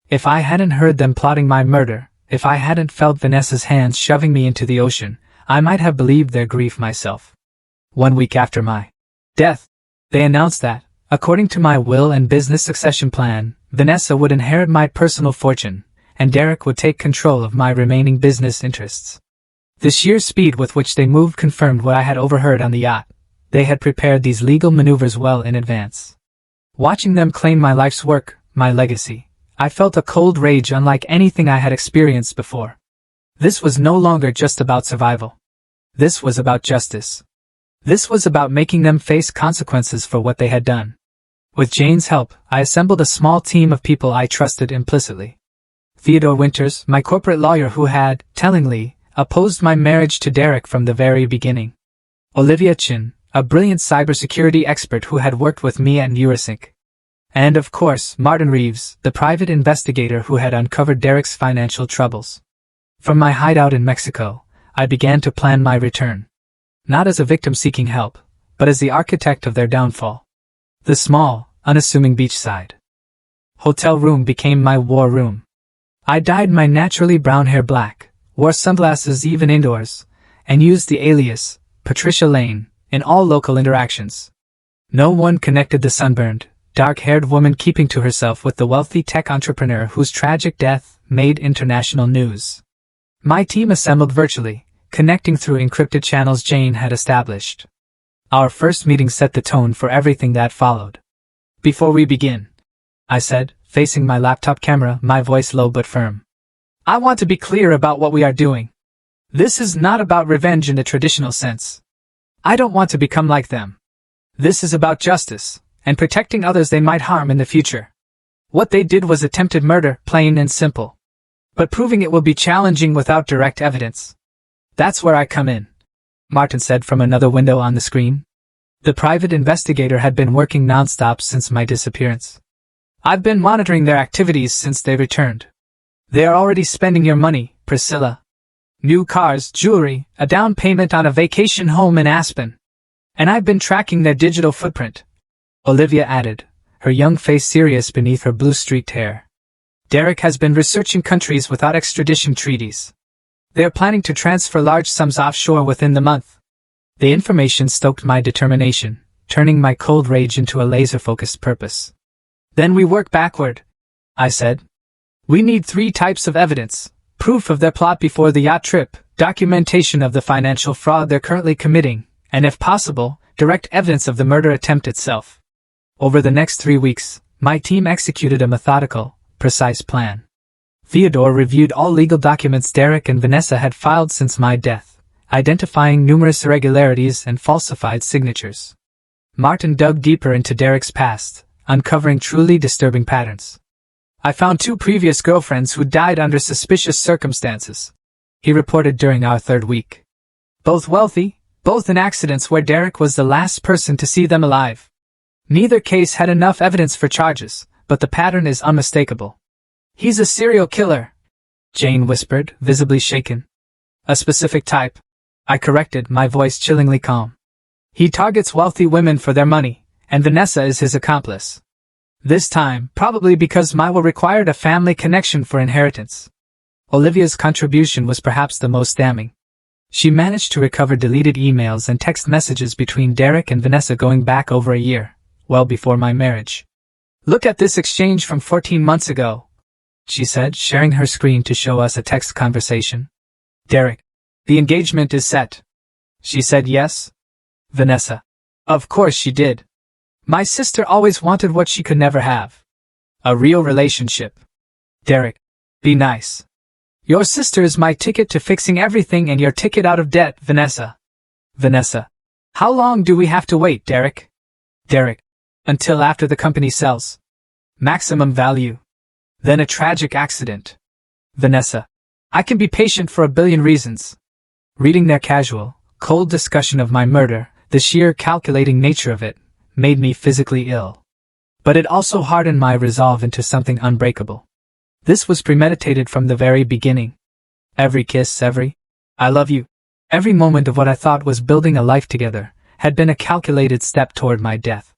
If I hadn't heard them plotting my murder, if I hadn't felt Vanessa's hands shoving me into the ocean, I might have believed their grief myself. 1 week after my death, they announced that, according to my will and business succession plan, Vanessa would inherit my personal fortune, and Derek would take control of my remaining business interests. The sheer speed with which they moved confirmed what I had overheard on the yacht. They had prepared these legal maneuvers well in advance. Watching them claim my life's work, my legacy, I felt a cold rage unlike anything I had experienced before. This was no longer just about survival. This was about justice. This was about making them face consequences for what they had done. With Jane's help, I assembled a small team of people I trusted implicitly. Theodore Winters, my corporate lawyer who had, tellingly, opposed my marriage to Derek from the very beginning. Olivia Chin, a brilliant cybersecurity expert who had worked with me at Eurosync. And of course, Martin Reeves, the private investigator who had uncovered Derek's financial troubles. From my hideout in Mexico, I began to plan my return. Not as a victim seeking help, but as the architect of their downfall. The small, unassuming beachside hotel room became my war room. I dyed my naturally brown hair black, wore sunglasses even indoors, and used the alias, Patricia Lane, in all local interactions. No one connected the sunburned, dark-haired woman keeping to herself with the wealthy tech entrepreneur whose tragic death made international news. My team assembled virtually, connecting through encrypted channels Jane had established. Our first meeting set the tone for everything that followed. Before we begin, I said, facing my laptop camera, my voice low but firm, I want to be clear about what we are doing. This is not about revenge in the traditional sense. I don't want to become like them. This is about justice, and protecting others they might harm in the future. What they did was attempted murder, plain and simple. But proving it will be challenging without direct evidence. That's where I come in, Martin said from another window on the screen. The private investigator had been working non-stop since my disappearance. I've been monitoring their activities since they returned. They are already spending your money, Priscilla. New cars, jewelry, a down payment on a vacation home in Aspen. And I've been tracking their digital footprint, Olivia added, her young face serious beneath her blue-streaked hair. Derek has been researching countries without extradition treaties. They are planning to transfer large sums offshore within the month. The information stoked my determination, turning my cold rage into a laser-focused purpose. Then we work backward, I said. We need 3 types of evidence: proof of their plot before the yacht trip, documentation of the financial fraud they're currently committing, and if possible, direct evidence of the murder attempt itself. Over the next 3 weeks, my team executed a methodical, precise plan. Theodore reviewed all legal documents Derek and Vanessa had filed since my death, identifying numerous irregularities and falsified signatures. Martin dug deeper into Derek's past, uncovering truly disturbing patterns. I found 2 previous girlfriends who died under suspicious circumstances, he reported during our 3rd week. Both wealthy, both in accidents where Derek was the last person to see them alive. Neither case had enough evidence for charges, but the pattern is unmistakable. He's a serial killer, Jane whispered, visibly shaken. A specific type, I corrected, my voice chillingly calm. He targets wealthy women for their money, and Vanessa is his accomplice. This time, probably because Maiwa required a family connection for inheritance. Olivia's contribution was perhaps the most damning. She managed to recover deleted emails and text messages between Derek and Vanessa going back over a year, well before my marriage. Look at this exchange from 14 months ago, she said, sharing her screen to show us a text conversation. Derek, The engagement is set. She said yes. Vanessa. Of course she did. My sister always wanted what she could never have. A real relationship. Derek. Be nice. Your sister is my ticket to fixing everything and your ticket out of debt, Vanessa. Vanessa. How long do we have to wait, Derek? Derek. Until after the company sells. Maximum value. Then a tragic accident. Vanessa. I can be patient for a billion reasons. Reading their casual, cold discussion of my murder, the sheer calculating nature of it, made me physically ill. But it also hardened my resolve into something unbreakable. This was premeditated from the very beginning. Every kiss, every I love you, every moment of what I thought was building a life together, had been a calculated step toward my death.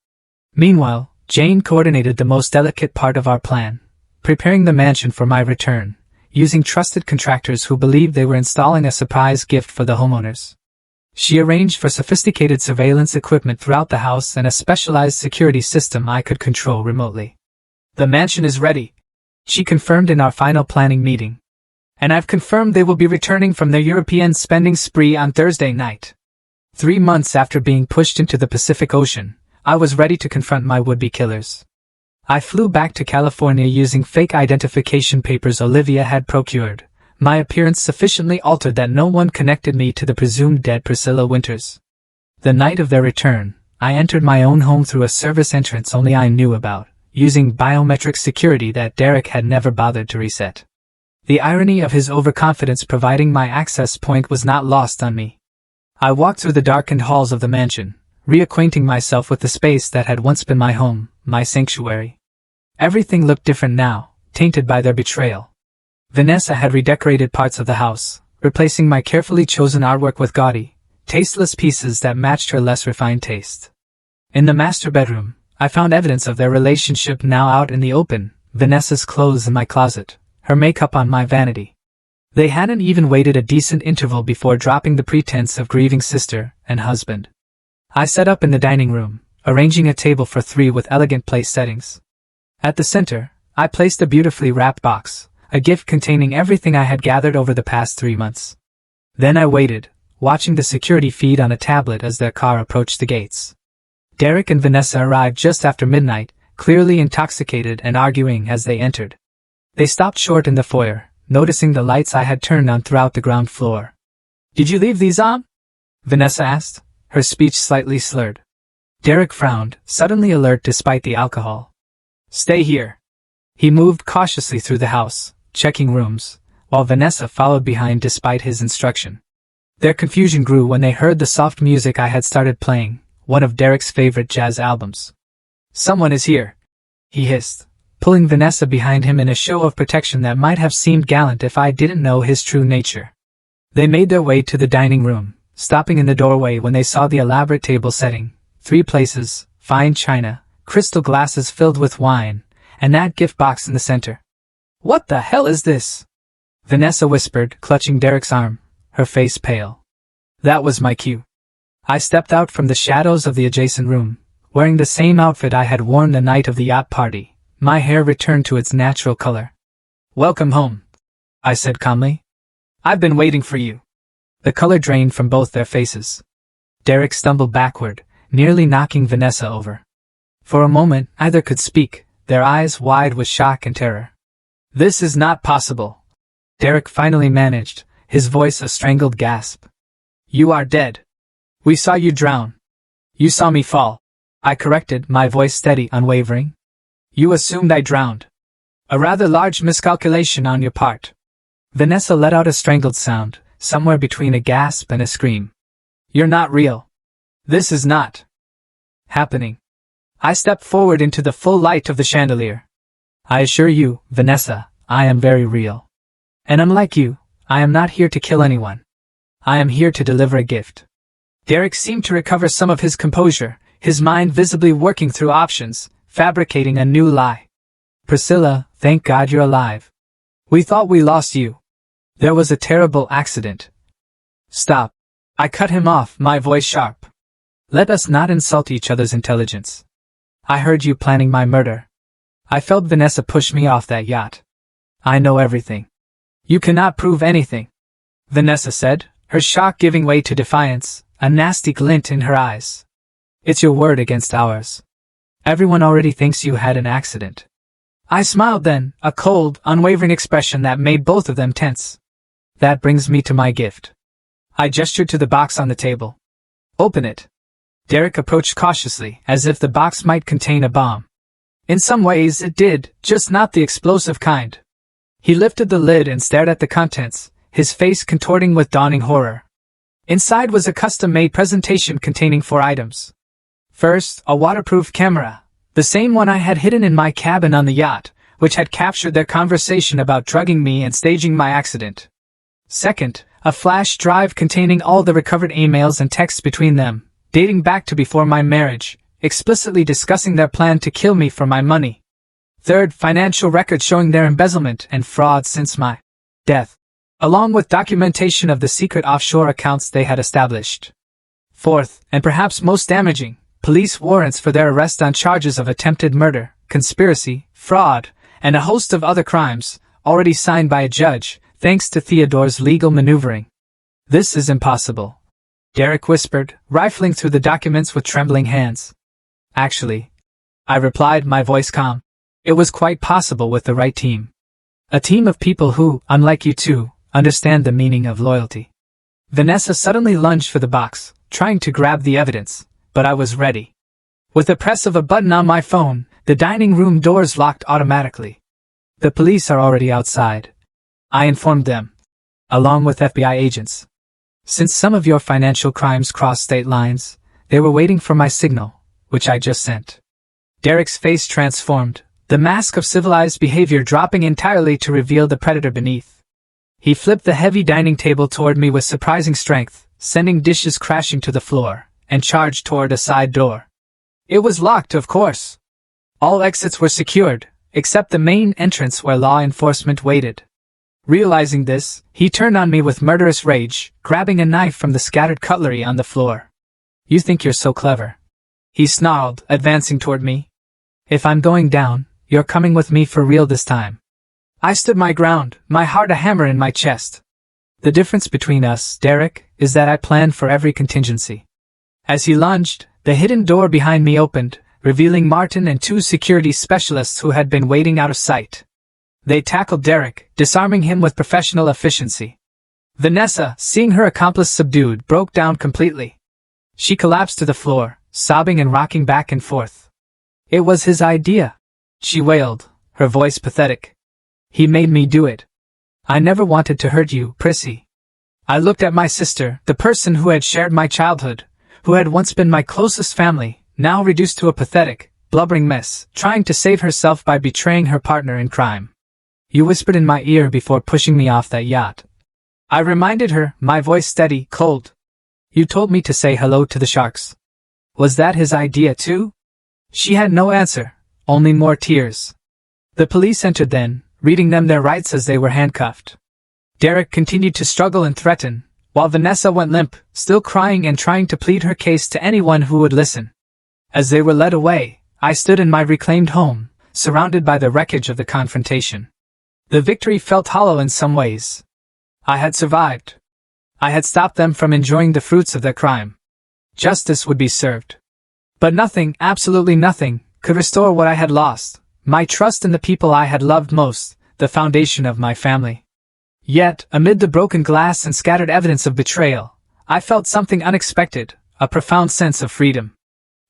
Meanwhile, Jane coordinated the most delicate part of our plan, preparing the mansion for my return, using trusted contractors who believed they were installing a surprise gift for the homeowners. She arranged for sophisticated surveillance equipment throughout the house and a specialized security system I could control remotely. The mansion is ready, she confirmed in our final planning meeting. And I've confirmed they will be returning from their European spending spree on Thursday night. 3 months after being pushed into the Pacific Ocean, I was ready to confront my would-be killers. I flew back to California using fake identification papers Olivia had procured, my appearance sufficiently altered that no one connected me to the presumed dead Priscilla Winters. The night of their return, I entered my own home through a service entrance only I knew about, using biometric security that Derek had never bothered to reset. The irony of his overconfidence providing my access point was not lost on me. I walked through the darkened halls of the mansion, reacquainting myself with the space that had once been my home, my sanctuary. Everything looked different now, tainted by their betrayal. Vanessa had redecorated parts of the house, replacing my carefully chosen artwork with gaudy, tasteless pieces that matched her less refined taste. In the master bedroom, I found evidence of their relationship now out in the open, Vanessa's clothes in my closet, her makeup on my vanity. They hadn't even waited a decent interval before dropping the pretense of grieving sister and husband. I set up in the dining room, arranging a table for 3 with elegant place settings. At the center, I placed a beautifully wrapped box, a gift containing everything I had gathered over the past 3 months. Then I waited, watching the security feed on a tablet as their car approached the gates. Derek and Vanessa arrived just after midnight, clearly intoxicated and arguing as they entered. They stopped short in the foyer, noticing the lights I had turned on throughout the ground floor. "Did you leave these on?" Vanessa asked, her speech slightly slurred. Derek frowned, suddenly alert despite the alcohol. "Stay here." He moved cautiously through the house, checking rooms, while Vanessa followed behind despite his instruction. Their confusion grew when they heard the soft music I had started playing, one of Derek's favorite jazz albums. "Someone is here," he hissed, pulling Vanessa behind him in a show of protection that might have seemed gallant if I didn't know his true nature. They made their way to the dining room, stopping in the doorway when they saw the elaborate table setting, 3 places, fine china, crystal glasses filled with wine, and that gift box in the center. "What the hell is this?" Vanessa whispered, clutching Derek's arm, her face pale. That was my cue. I stepped out from the shadows of the adjacent room, wearing the same outfit I had worn the night of the yacht party, my hair returned to its natural color. "Welcome home," I said calmly. "I've been waiting for you." The color drained from both their faces. Derek stumbled backward, nearly knocking Vanessa over. For a moment, neither could speak, their eyes wide with shock and terror. "This is not possible," Derek finally managed, his voice a strangled gasp. "You are dead. We saw you drown. You saw me fall," I corrected, my voice steady, unwavering. "You assumed I drowned. A rather large miscalculation on your part." Vanessa let out a strangled sound, somewhere between a gasp and a scream. "You're not real. This is not happening." I stepped forward into the full light of the chandelier. "I assure you, Vanessa, I am very real. And unlike you, I am not here to kill anyone. I am here to deliver a gift." Derek seemed to recover some of his composure, his mind visibly working through options, fabricating a new lie. "Priscilla, thank God you're alive. We thought we lost you. There was a terrible accident." "Stop." I cut him off, my voice sharp. "Let us not insult each other's intelligence. I heard you planning my murder. I felt Vanessa push me off that yacht. I know everything." "You cannot prove anything," Vanessa said, her shock giving way to defiance, a nasty glint in her eyes. It's your word against ours. Everyone already thinks you had an accident. I smiled then, a cold, unwavering expression that made both of them tense. That brings me to my gift. I gestured to the box on the table. Open it. Derek approached cautiously, as if the box might contain a bomb. In some ways it did, just not the explosive kind. He lifted the lid and stared at the contents, his face contorting with dawning horror. Inside was a custom-made presentation containing 4 items. First, a waterproof camera, the same one I had hidden in my cabin on the yacht, which had captured their conversation about drugging me and staging my accident. Second, a flash drive containing all the recovered emails and texts between them, dating back to before my marriage, explicitly discussing their plan to kill me for my money. Third, financial records showing their embezzlement and fraud since my death, along with documentation of the secret offshore accounts they had established. Fourth, and perhaps most damaging, police warrants for their arrest on charges of attempted murder, conspiracy, fraud, and a host of other crimes, already signed by a judge, thanks to Theodore's legal maneuvering. This is impossible, Derek whispered, rifling through the documents with trembling hands. Actually, I replied, my voice calm. It was quite possible with the right team. A team of people who, unlike you two, understand the meaning of loyalty. Vanessa suddenly lunged for the box, trying to grab the evidence, but I was ready. With the press of a button on my phone, the dining room doors locked automatically. The police are already outside, I informed them, along with FBI agents. Since some of your financial crimes cross state lines, they were waiting for my signal, which I just sent. Derek's face transformed, the mask of civilized behavior dropping entirely to reveal the predator beneath. He flipped the heavy dining table toward me with surprising strength, sending dishes crashing to the floor, and charged toward a side door. It was locked, of course. All exits were secured, except the main entrance where law enforcement waited. Realizing this, he turned on me with murderous rage, grabbing a knife from the scattered cutlery on the floor. You think you're so clever, he snarled, advancing toward me. If I'm going down, you're coming with me for real this time. I stood my ground, my heart a hammer in my chest. The difference between us, Derek, is that I planned for every contingency. As he lunged, the hidden door behind me opened, revealing Martin and 2 security specialists who had been waiting out of sight. They tackled Derek, disarming him with professional efficiency. Vanessa, seeing her accomplice subdued, broke down completely. She collapsed to the floor, sobbing and rocking back and forth. It was his idea, she wailed, her voice pathetic. He made me do it. I never wanted to hurt you, Prissy. I looked at my sister, the person who had shared my childhood, who had once been my closest family, now reduced to a pathetic, blubbering mess, trying to save herself by betraying her partner in crime. You whispered in my ear before pushing me off that yacht. I reminded her, my voice steady, cold. You told me to say hello to the sharks. Was that his idea too? She had no answer, only more tears. The police entered then, reading them their rights as they were handcuffed. Derek continued to struggle and threaten, while Vanessa went limp, still crying and trying to plead her case to anyone who would listen. As they were led away, I stood in my reclaimed home, surrounded by the wreckage of the confrontation. The victory felt hollow in some ways. I had survived. I had stopped them from enjoying the fruits of their crime. Justice would be served. But nothing, absolutely nothing, could restore what I had lost, my trust in the people I had loved most, the foundation of my family. Yet, amid the broken glass and scattered evidence of betrayal, I felt something unexpected, a profound sense of freedom.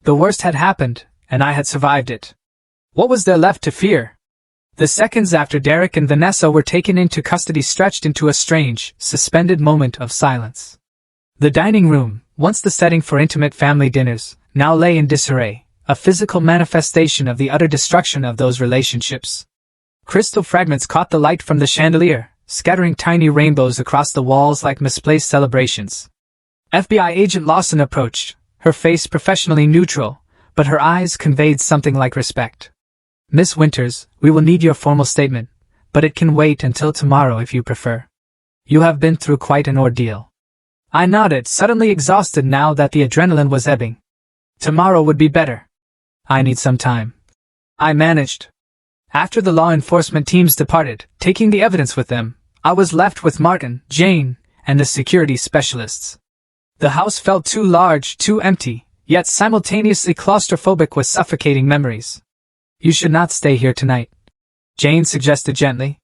The worst had happened, and I had survived it. What was there left to fear? The seconds after Derek and Vanessa were taken into custody stretched into a strange, suspended moment of silence. The dining room, once the setting for intimate family dinners, now lay in disarray, a physical manifestation of the utter destruction of those relationships. Crystal fragments caught the light from the chandelier, scattering tiny rainbows across the walls like misplaced celebrations. FBI agent Lawson approached, her face professionally neutral, but her eyes conveyed something like respect. Miss Winters, we will need your formal statement, but it can wait until tomorrow if you prefer. You have been through quite an ordeal. I nodded, suddenly exhausted now that the adrenaline was ebbing. Tomorrow would be better. I need some time. I managed. After the law enforcement teams departed, taking the evidence with them, I was left with Martin, Jane, and the security specialists. The house felt too large, too empty, yet simultaneously claustrophobic with suffocating memories. "You should not stay here tonight," Jane suggested gently.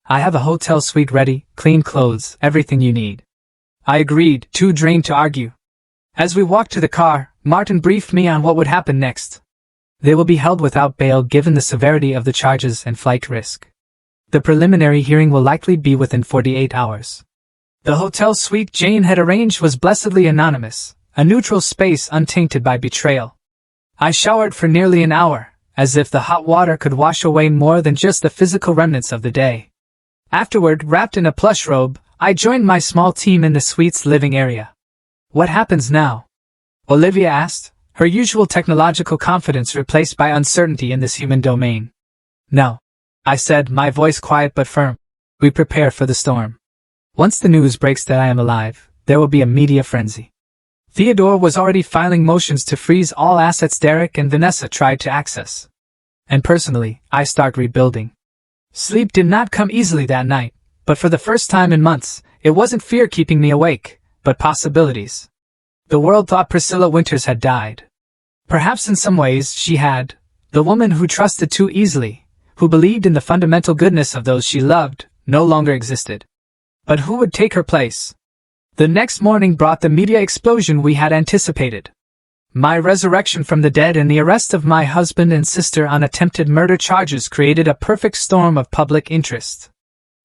"I have a hotel suite ready, clean clothes, everything you need." I agreed, too drained to argue. As we walked to the car, Martin briefed me on what would happen next. They will be held without bail given the severity of the charges and flight risk. The preliminary hearing will likely be within 48 hours. The hotel suite Jane had arranged was blessedly anonymous, a neutral space untainted by betrayal. I showered for nearly an hour, as if the hot water could wash away more than just the physical remnants of the day. Afterward, wrapped in a plush robe, I joined my small team in the suite's living area. "What happens now?" Olivia asked, her usual technological confidence replaced by uncertainty in this human domain. "No," I said, my voice quiet but firm. "We prepare for the storm. Once the news breaks that I am alive, there will be a media frenzy." Theodore was already filing motions to freeze all assets Derek and Vanessa tried to access. And personally, I start rebuilding. Sleep did not come easily that night, but for the first time in months, it wasn't fear keeping me awake, but possibilities. The world thought Priscilla Winters had died. Perhaps in some ways she had. The woman who trusted too easily, who believed in the fundamental goodness of those she loved, no longer existed. But who would take her place? The next morning brought the media explosion we had anticipated. My resurrection from the dead and the arrest of my husband and sister on attempted murder charges created a perfect storm of public interest.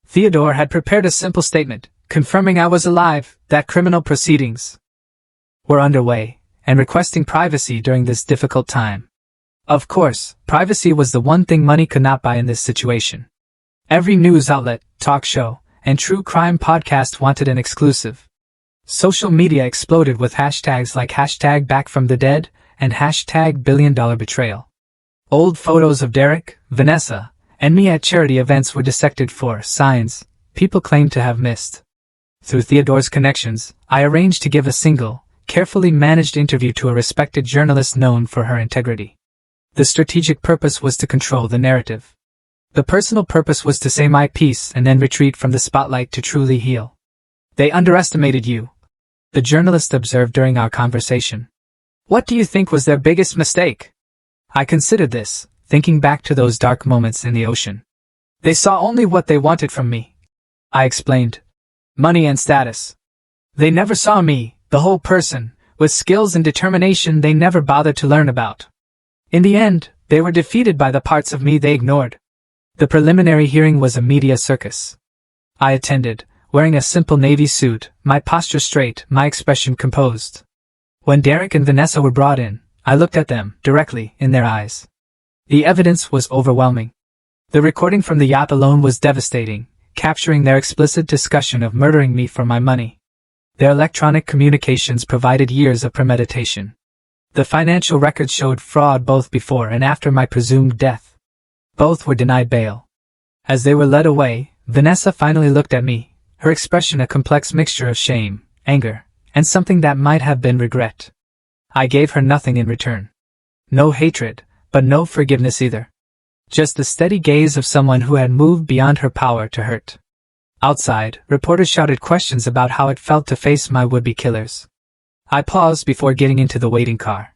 Theodore had prepared a simple statement, confirming I was alive, that criminal proceedings were underway, and requesting privacy during this difficult time. Of course, privacy was the one thing money could not buy in this situation. Every news outlet, talk show, and true crime podcast wanted an exclusive. Social media exploded with hashtags like #BackFromTheDead and #Billion-Betrayal. Old photos of Derek, Vanessa, and me at charity events were dissected for signs people claimed to have missed. Through Theodore's connections, I arranged to give a single, carefully managed interview to a respected journalist known for her integrity. The strategic purpose was to control the narrative. The personal purpose was to say my piece and then retreat from the spotlight to truly heal. "They underestimated you," the journalist observed during our conversation. "What do you think was their biggest mistake?" I considered this, thinking back to those dark moments in the ocean. "They saw only what they wanted from me," I explained. "Money and status. They never saw me, the whole person, with skills and determination they never bothered to learn about. In the end, they were defeated by the parts of me they ignored." The preliminary hearing was a media circus. I attended, wearing a simple navy suit, my posture straight, my expression composed. When Derek and Vanessa were brought in, I looked at them, directly, in their eyes. The evidence was overwhelming. The recording from the yacht alone was devastating, capturing their explicit discussion of murdering me for my money. Their electronic communications provided years of premeditation. The financial records showed fraud both before and after my presumed death. Both were denied bail. As they were led away, Vanessa finally looked at me, her expression a complex mixture of shame, anger, and something that might have been regret. I gave her nothing in return. No hatred, but no forgiveness either. Just the steady gaze of someone who had moved beyond her power to hurt. Outside, reporters shouted questions about how it felt to face my would-be killers. I paused before getting into the waiting car.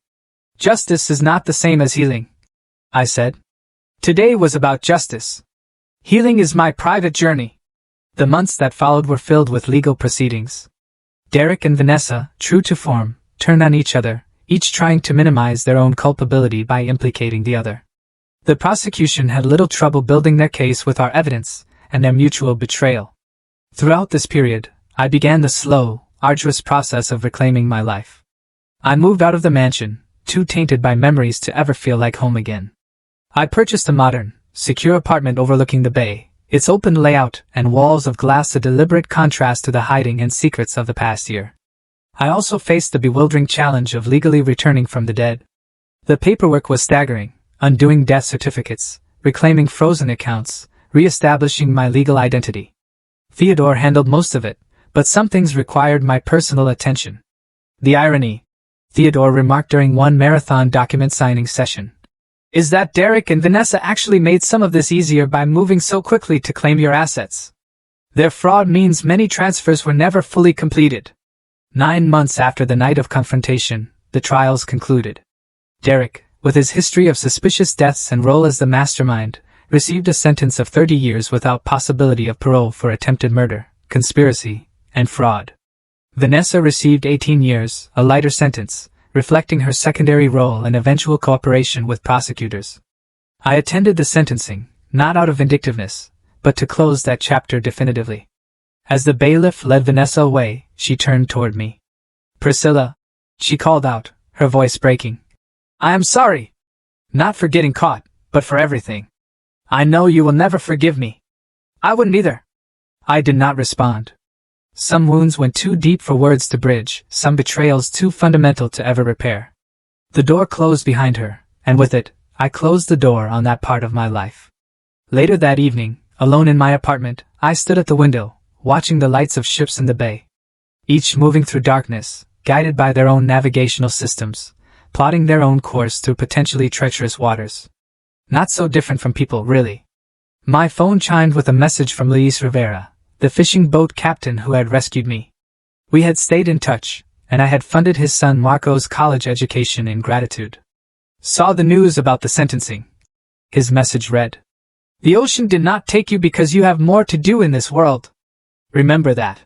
"Justice is not the same as healing," I said. "Today was about justice. Healing is my private journey." The months that followed were filled with legal proceedings. Derek and Vanessa, true to form, turned on each other, each trying to minimize their own culpability by implicating the other. The prosecution had little trouble building their case with our evidence and their mutual betrayal. Throughout this period, I began the slow, arduous process of reclaiming my life. I moved out of the mansion, too tainted by memories to ever feel like home again. I purchased a modern, secure apartment overlooking the bay, its open layout and walls of glass a deliberate contrast to the hiding and secrets of the past year. I also faced the bewildering challenge of legally returning from the dead. The paperwork was staggering, undoing death certificates, reclaiming frozen accounts, re-establishing my legal identity. Theodore handled most of it, but some things required my personal attention. "The irony," Theodore remarked during one marathon document signing session, "is that Derek and Vanessa actually made some of this easier by moving so quickly to claim your assets." Their fraud means many transfers were never fully completed. 9 months after the night of confrontation, the trials concluded. Derek, with his history of suspicious deaths and role as the mastermind, received a sentence of 30 years without possibility of parole for attempted murder, conspiracy, and fraud. Vanessa received 18 years, a lighter sentence, reflecting her secondary role and eventual cooperation with prosecutors. I attended the sentencing, not out of vindictiveness, but to close that chapter definitively. As the bailiff led Vanessa away, she turned toward me. "Priscilla," she called out, her voice breaking. "I am sorry. Not for getting caught, but for everything. I know you will never forgive me." "I wouldn't either." I did not respond. Some wounds went too deep for words to bridge, some betrayals too fundamental to ever repair. The door closed behind her, and with it, I closed the door on that part of my life. Later that evening, alone in my apartment, I stood at the window, watching the lights of ships in the bay. Each moving through darkness, guided by their own navigational systems, plotting their own course through potentially treacherous waters. Not so different from people, really. My phone chimed with a message from Luis Rivera, the fishing boat captain who had rescued me. We had stayed in touch, and I had funded his son Marco's college education in gratitude. "Saw the news about the sentencing." His message read. "The ocean did not take you because you have more to do in this world. Remember that."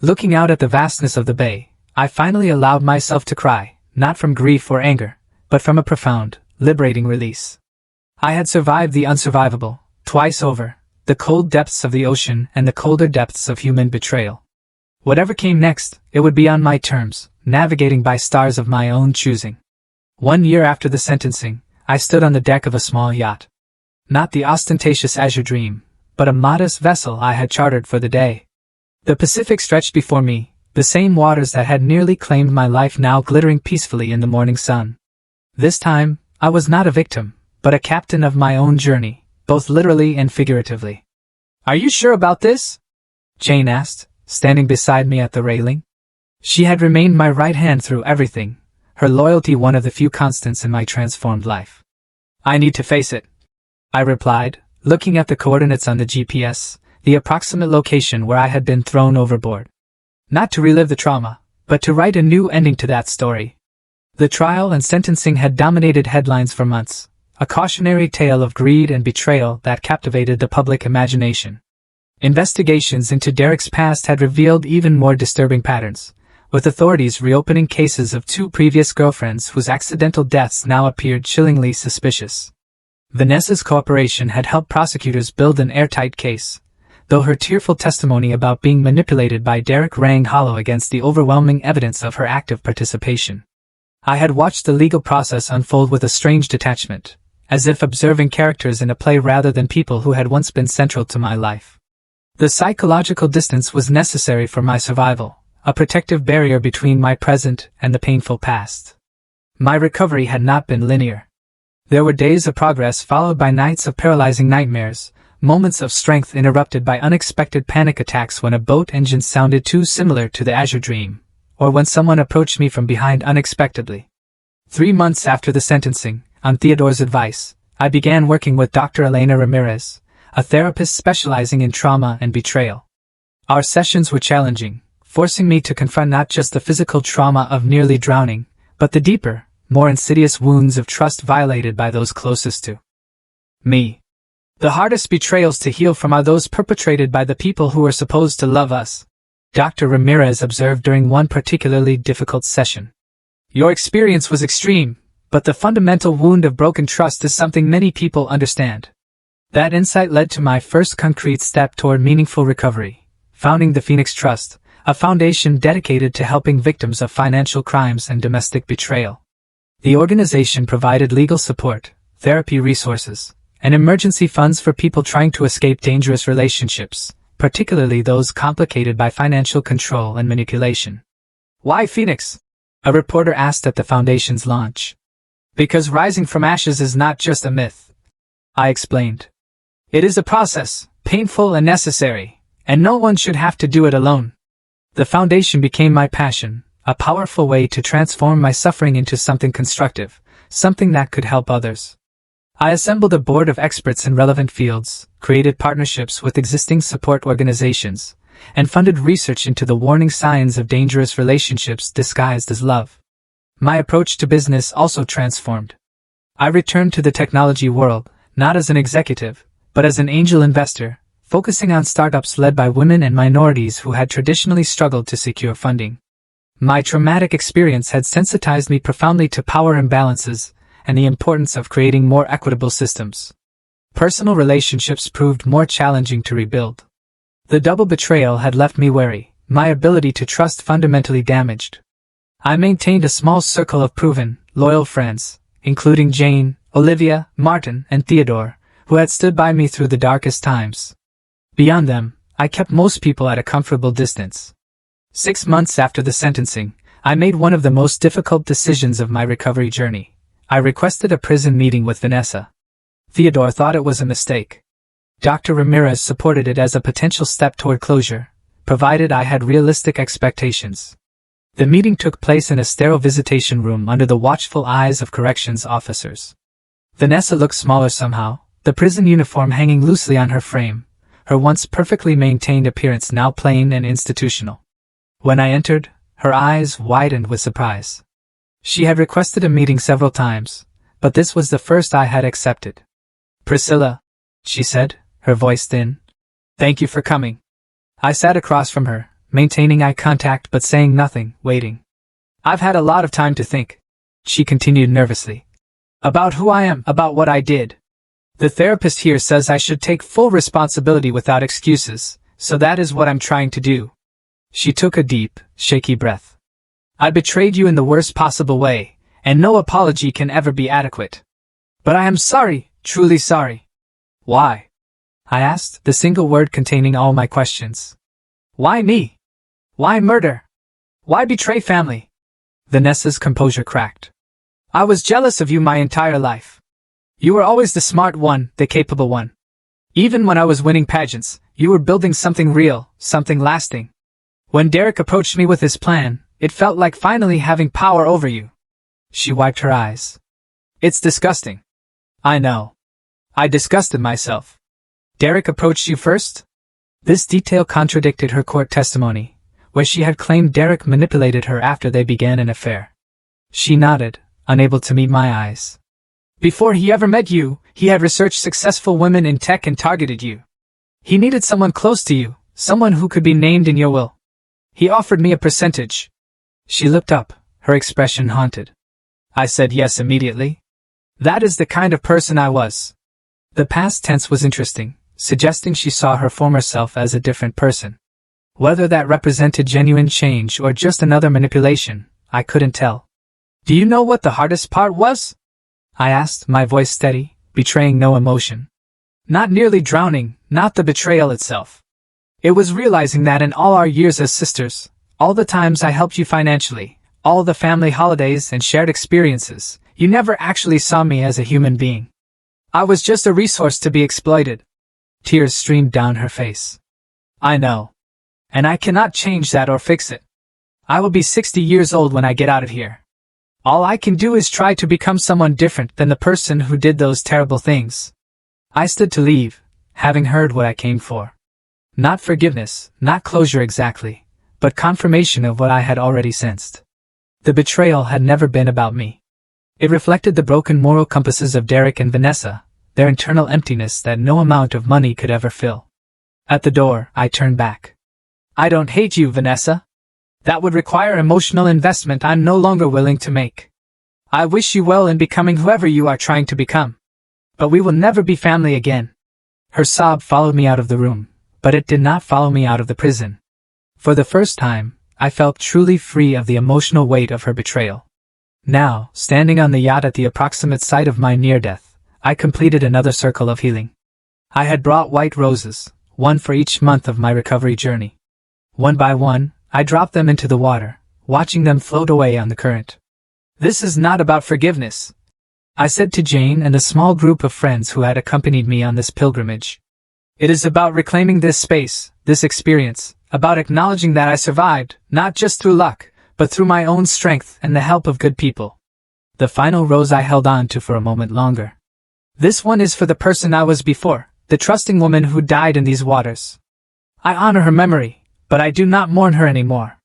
Looking out at the vastness of the bay, I finally allowed myself to cry, not from grief or anger, but from a profound, liberating release. I had survived the unsurvivable, twice over, the cold depths of the ocean and the colder depths of human betrayal. Whatever came next, it would be on my terms, navigating by stars of my own choosing. 1 year after the sentencing, I stood on the deck of a small yacht. Not the ostentatious Azure Dream, but a modest vessel I had chartered for the day. The Pacific stretched before me, the same waters that had nearly claimed my life now glittering peacefully in the morning sun. This time, I was not a victim, but a captain of my own journey, both literally and figuratively. "Are you sure about this?" Jane asked, standing beside me at the railing. She had remained my right hand through everything, her loyalty one of the few constants in my transformed life. "I need to face it," I replied, looking at the coordinates on the GPS, the approximate location where I had been thrown overboard. Not to relive the trauma, but to write a new ending to that story. The trial and sentencing had dominated headlines for months, a cautionary tale of greed and betrayal that captivated the public imagination. Investigations into Derek's past had revealed even more disturbing patterns, with authorities reopening cases of 2 previous girlfriends whose accidental deaths now appeared chillingly suspicious. Vanessa's cooperation had helped prosecutors build an airtight case, though her tearful testimony about being manipulated by Derek rang hollow against the overwhelming evidence of her active participation. I had watched the legal process unfold with a strange detachment, as if observing characters in a play rather than people who had once been central to my life. The psychological distance was necessary for my survival, a protective barrier between my present and the painful past. My recovery had not been linear. There were days of progress followed by nights of paralyzing nightmares, moments of strength interrupted by unexpected panic attacks when a boat engine sounded too similar to the Azure Dream, or when someone approached me from behind unexpectedly. 3 months after the sentencing, on Theodore's advice, I began working with Dr. Elena Ramirez, a therapist specializing in trauma and betrayal. Our sessions were challenging, forcing me to confront not just the physical trauma of nearly drowning, but the deeper, more insidious wounds of trust violated by those closest to me. The hardest betrayals to heal from are those perpetrated by the people who are supposed to love us, Dr. Ramirez observed during one particularly difficult session. Your experience was extreme, but the fundamental wound of broken trust is something many people understand. That insight led to my first concrete step toward meaningful recovery, founding the Phoenix Trust, a foundation dedicated to helping victims of financial crimes and domestic betrayal. The organization provided legal support, therapy resources, and emergency funds for people trying to escape dangerous relationships, particularly those complicated by financial control and manipulation. "Why Phoenix?" a reporter asked at the foundation's launch. "Because rising from ashes is not just a myth," I explained. "It is a process, painful and necessary, and no one should have to do it alone." The foundation became my passion, a powerful way to transform my suffering into something constructive, something that could help others. I assembled a board of experts in relevant fields, created partnerships with existing support organizations, and funded research into the warning signs of dangerous relationships disguised as love. My approach to business also transformed. I returned to the technology world, not as an executive, but as an angel investor, focusing on startups led by women and minorities who had traditionally struggled to secure funding. My traumatic experience had sensitized me profoundly to power imbalances and the importance of creating more equitable systems. Personal relationships proved more challenging to rebuild. The double betrayal had left me wary, my ability to trust fundamentally damaged. I maintained a small circle of proven, loyal friends, including Jane, Olivia, Martin, and Theodore, who had stood by me through the darkest times. Beyond them, I kept most people at a comfortable distance. 6 months after the sentencing, I made one of the most difficult decisions of my recovery journey. I requested a prison meeting with Vanessa. Theodore thought it was a mistake. Dr. Ramirez supported it as a potential step toward closure, provided I had realistic expectations. The meeting took place in a sterile visitation room under the watchful eyes of corrections officers. Vanessa looked smaller somehow, the prison uniform hanging loosely on her frame, her once perfectly maintained appearance now plain and institutional. When I entered, her eyes widened with surprise. She had requested a meeting several times, but this was the first I had accepted. "Priscilla," she said, her voice thin. "Thank you for coming." I sat across from her, maintaining eye contact but saying nothing, waiting. "I've had a lot of time to think," she continued nervously. "About who I am, about what I did. The therapist here says I should take full responsibility without excuses, so that is what I'm trying to do." She took a deep, shaky breath. "I betrayed you in the worst possible way, and no apology can ever be adequate. But I am sorry, truly sorry." "Why?" I asked, the single word containing all my questions. "Why me? Why murder? Why betray family?" Vanessa's composure cracked. "I was jealous of you my entire life. You were always the smart one, the capable one. Even when I was winning pageants, you were building something real, something lasting. When Derek approached me with his plan, it felt like finally having power over you." She wiped her eyes. "It's disgusting." "I know. I disgusted myself." "Derek approached you first?" This detail contradicted her court testimony, where she had claimed Derek manipulated her after they began an affair. She nodded, unable to meet my eyes. "Before he ever met you, he had researched successful women in tech and targeted you. He needed someone close to you, someone who could be named in your will. He offered me a percentage." She looked up, her expression haunted. I said yes immediately. That is the kind of person I was. The past tense was interesting, suggesting she saw her former self as a different person. Whether that represented genuine change or just another manipulation, I couldn't tell. "Do you know what the hardest part was?" I asked, my voice steady, betraying no emotion. "Not nearly drowning, not the betrayal itself. It was realizing that in all our years as sisters, all the times I helped you financially, all the family holidays and shared experiences, you never actually saw me as a human being. I was just a resource to be exploited." Tears streamed down her face. "I know. And I cannot change that or fix it. I will be 60 years old when I get out of here. All I can do is try to become someone different than the person who did those terrible things." I stood to leave, having heard what I came for. Not forgiveness, not closure exactly, but confirmation of what I had already sensed. The betrayal had never been about me. It reflected the broken moral compasses of Derek and Vanessa, their internal emptiness that no amount of money could ever fill. At the door, I turned back. "I don't hate you, Vanessa. That would require emotional investment I'm no longer willing to make. I wish you well in becoming whoever you are trying to become. But we will never be family again." Her sob followed me out of the room, but it did not follow me out of the prison. For the first time, I felt truly free of the emotional weight of her betrayal. Now, standing on the yacht at the approximate site of my near-death, I completed another circle of healing. I had brought white roses, one for each month of my recovery journey. One by one, I dropped them into the water, watching them float away on the current. "This is not about forgiveness," I said to Jane and a small group of friends who had accompanied me on this pilgrimage. "It is about reclaiming this space, this experience, about acknowledging that I survived, not just through luck, but through my own strength and the help of good people." The final rose I held on to for a moment longer. This one is for the person I was before, the trusting woman who died in these waters. I honor her memory, but I do not mourn her anymore.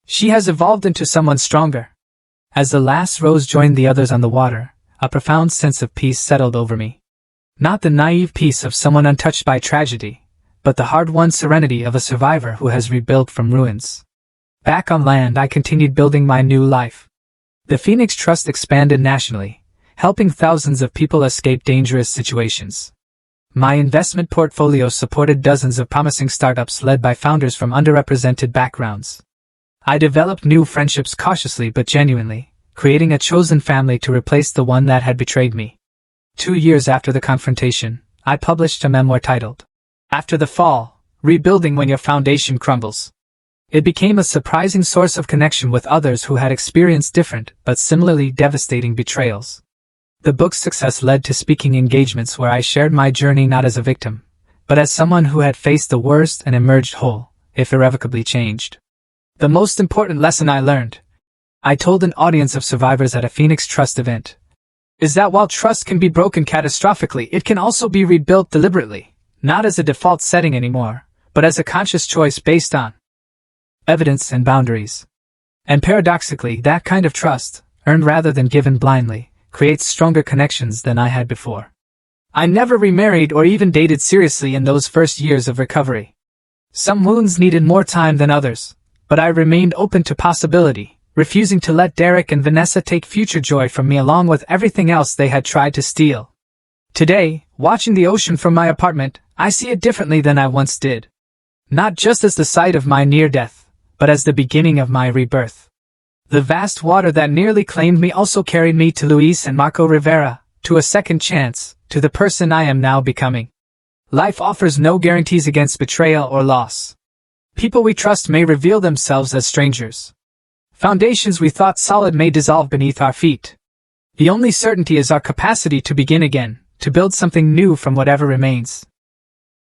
She has evolved into someone stronger. As the last rose joined the others on the water, a profound sense of peace settled over me. Not the naive peace of someone untouched by tragedy, but the hard-won serenity of a survivor who has rebuilt from ruins. Back on land, I continued building my new life. The Phoenix Trust expanded nationally, helping thousands of people escape dangerous situations. My investment portfolio supported dozens of promising startups led by founders from underrepresented backgrounds. I developed new friendships cautiously but genuinely, creating a chosen family to replace the one that had betrayed me. 2 years after the confrontation, I published a memoir titled, After the Fall, Rebuilding When Your Foundation Crumbles. It became a surprising source of connection with others who had experienced different but similarly devastating betrayals. The book's success led to speaking engagements where I shared my journey not as a victim, but as someone who had faced the worst and emerged whole, if irrevocably changed. The most important lesson I learned, I told an audience of survivors at a Phoenix Trust event, is that while trust can be broken catastrophically, it can also be rebuilt deliberately, not as a default setting anymore, but as a conscious choice based on evidence and boundaries. And paradoxically, that kind of trust, earned rather than given blindly, creates stronger connections than I had before. I never remarried or even dated seriously in those first years of recovery. Some wounds needed more time than others, but I remained open to possibility, refusing to let Derek and Vanessa take future joy from me along with everything else they had tried to steal. Today, watching the ocean from my apartment, I see it differently than I once did. Not just as the site of my near death, but as the beginning of my rebirth. The vast water that nearly claimed me also carried me to Luis and Marco Rivera, to a second chance, to the person I am now becoming. Life offers no guarantees against betrayal or loss. People we trust may reveal themselves as strangers. Foundations we thought solid may dissolve beneath our feet. The only certainty is our capacity to begin again, to build something new from whatever remains.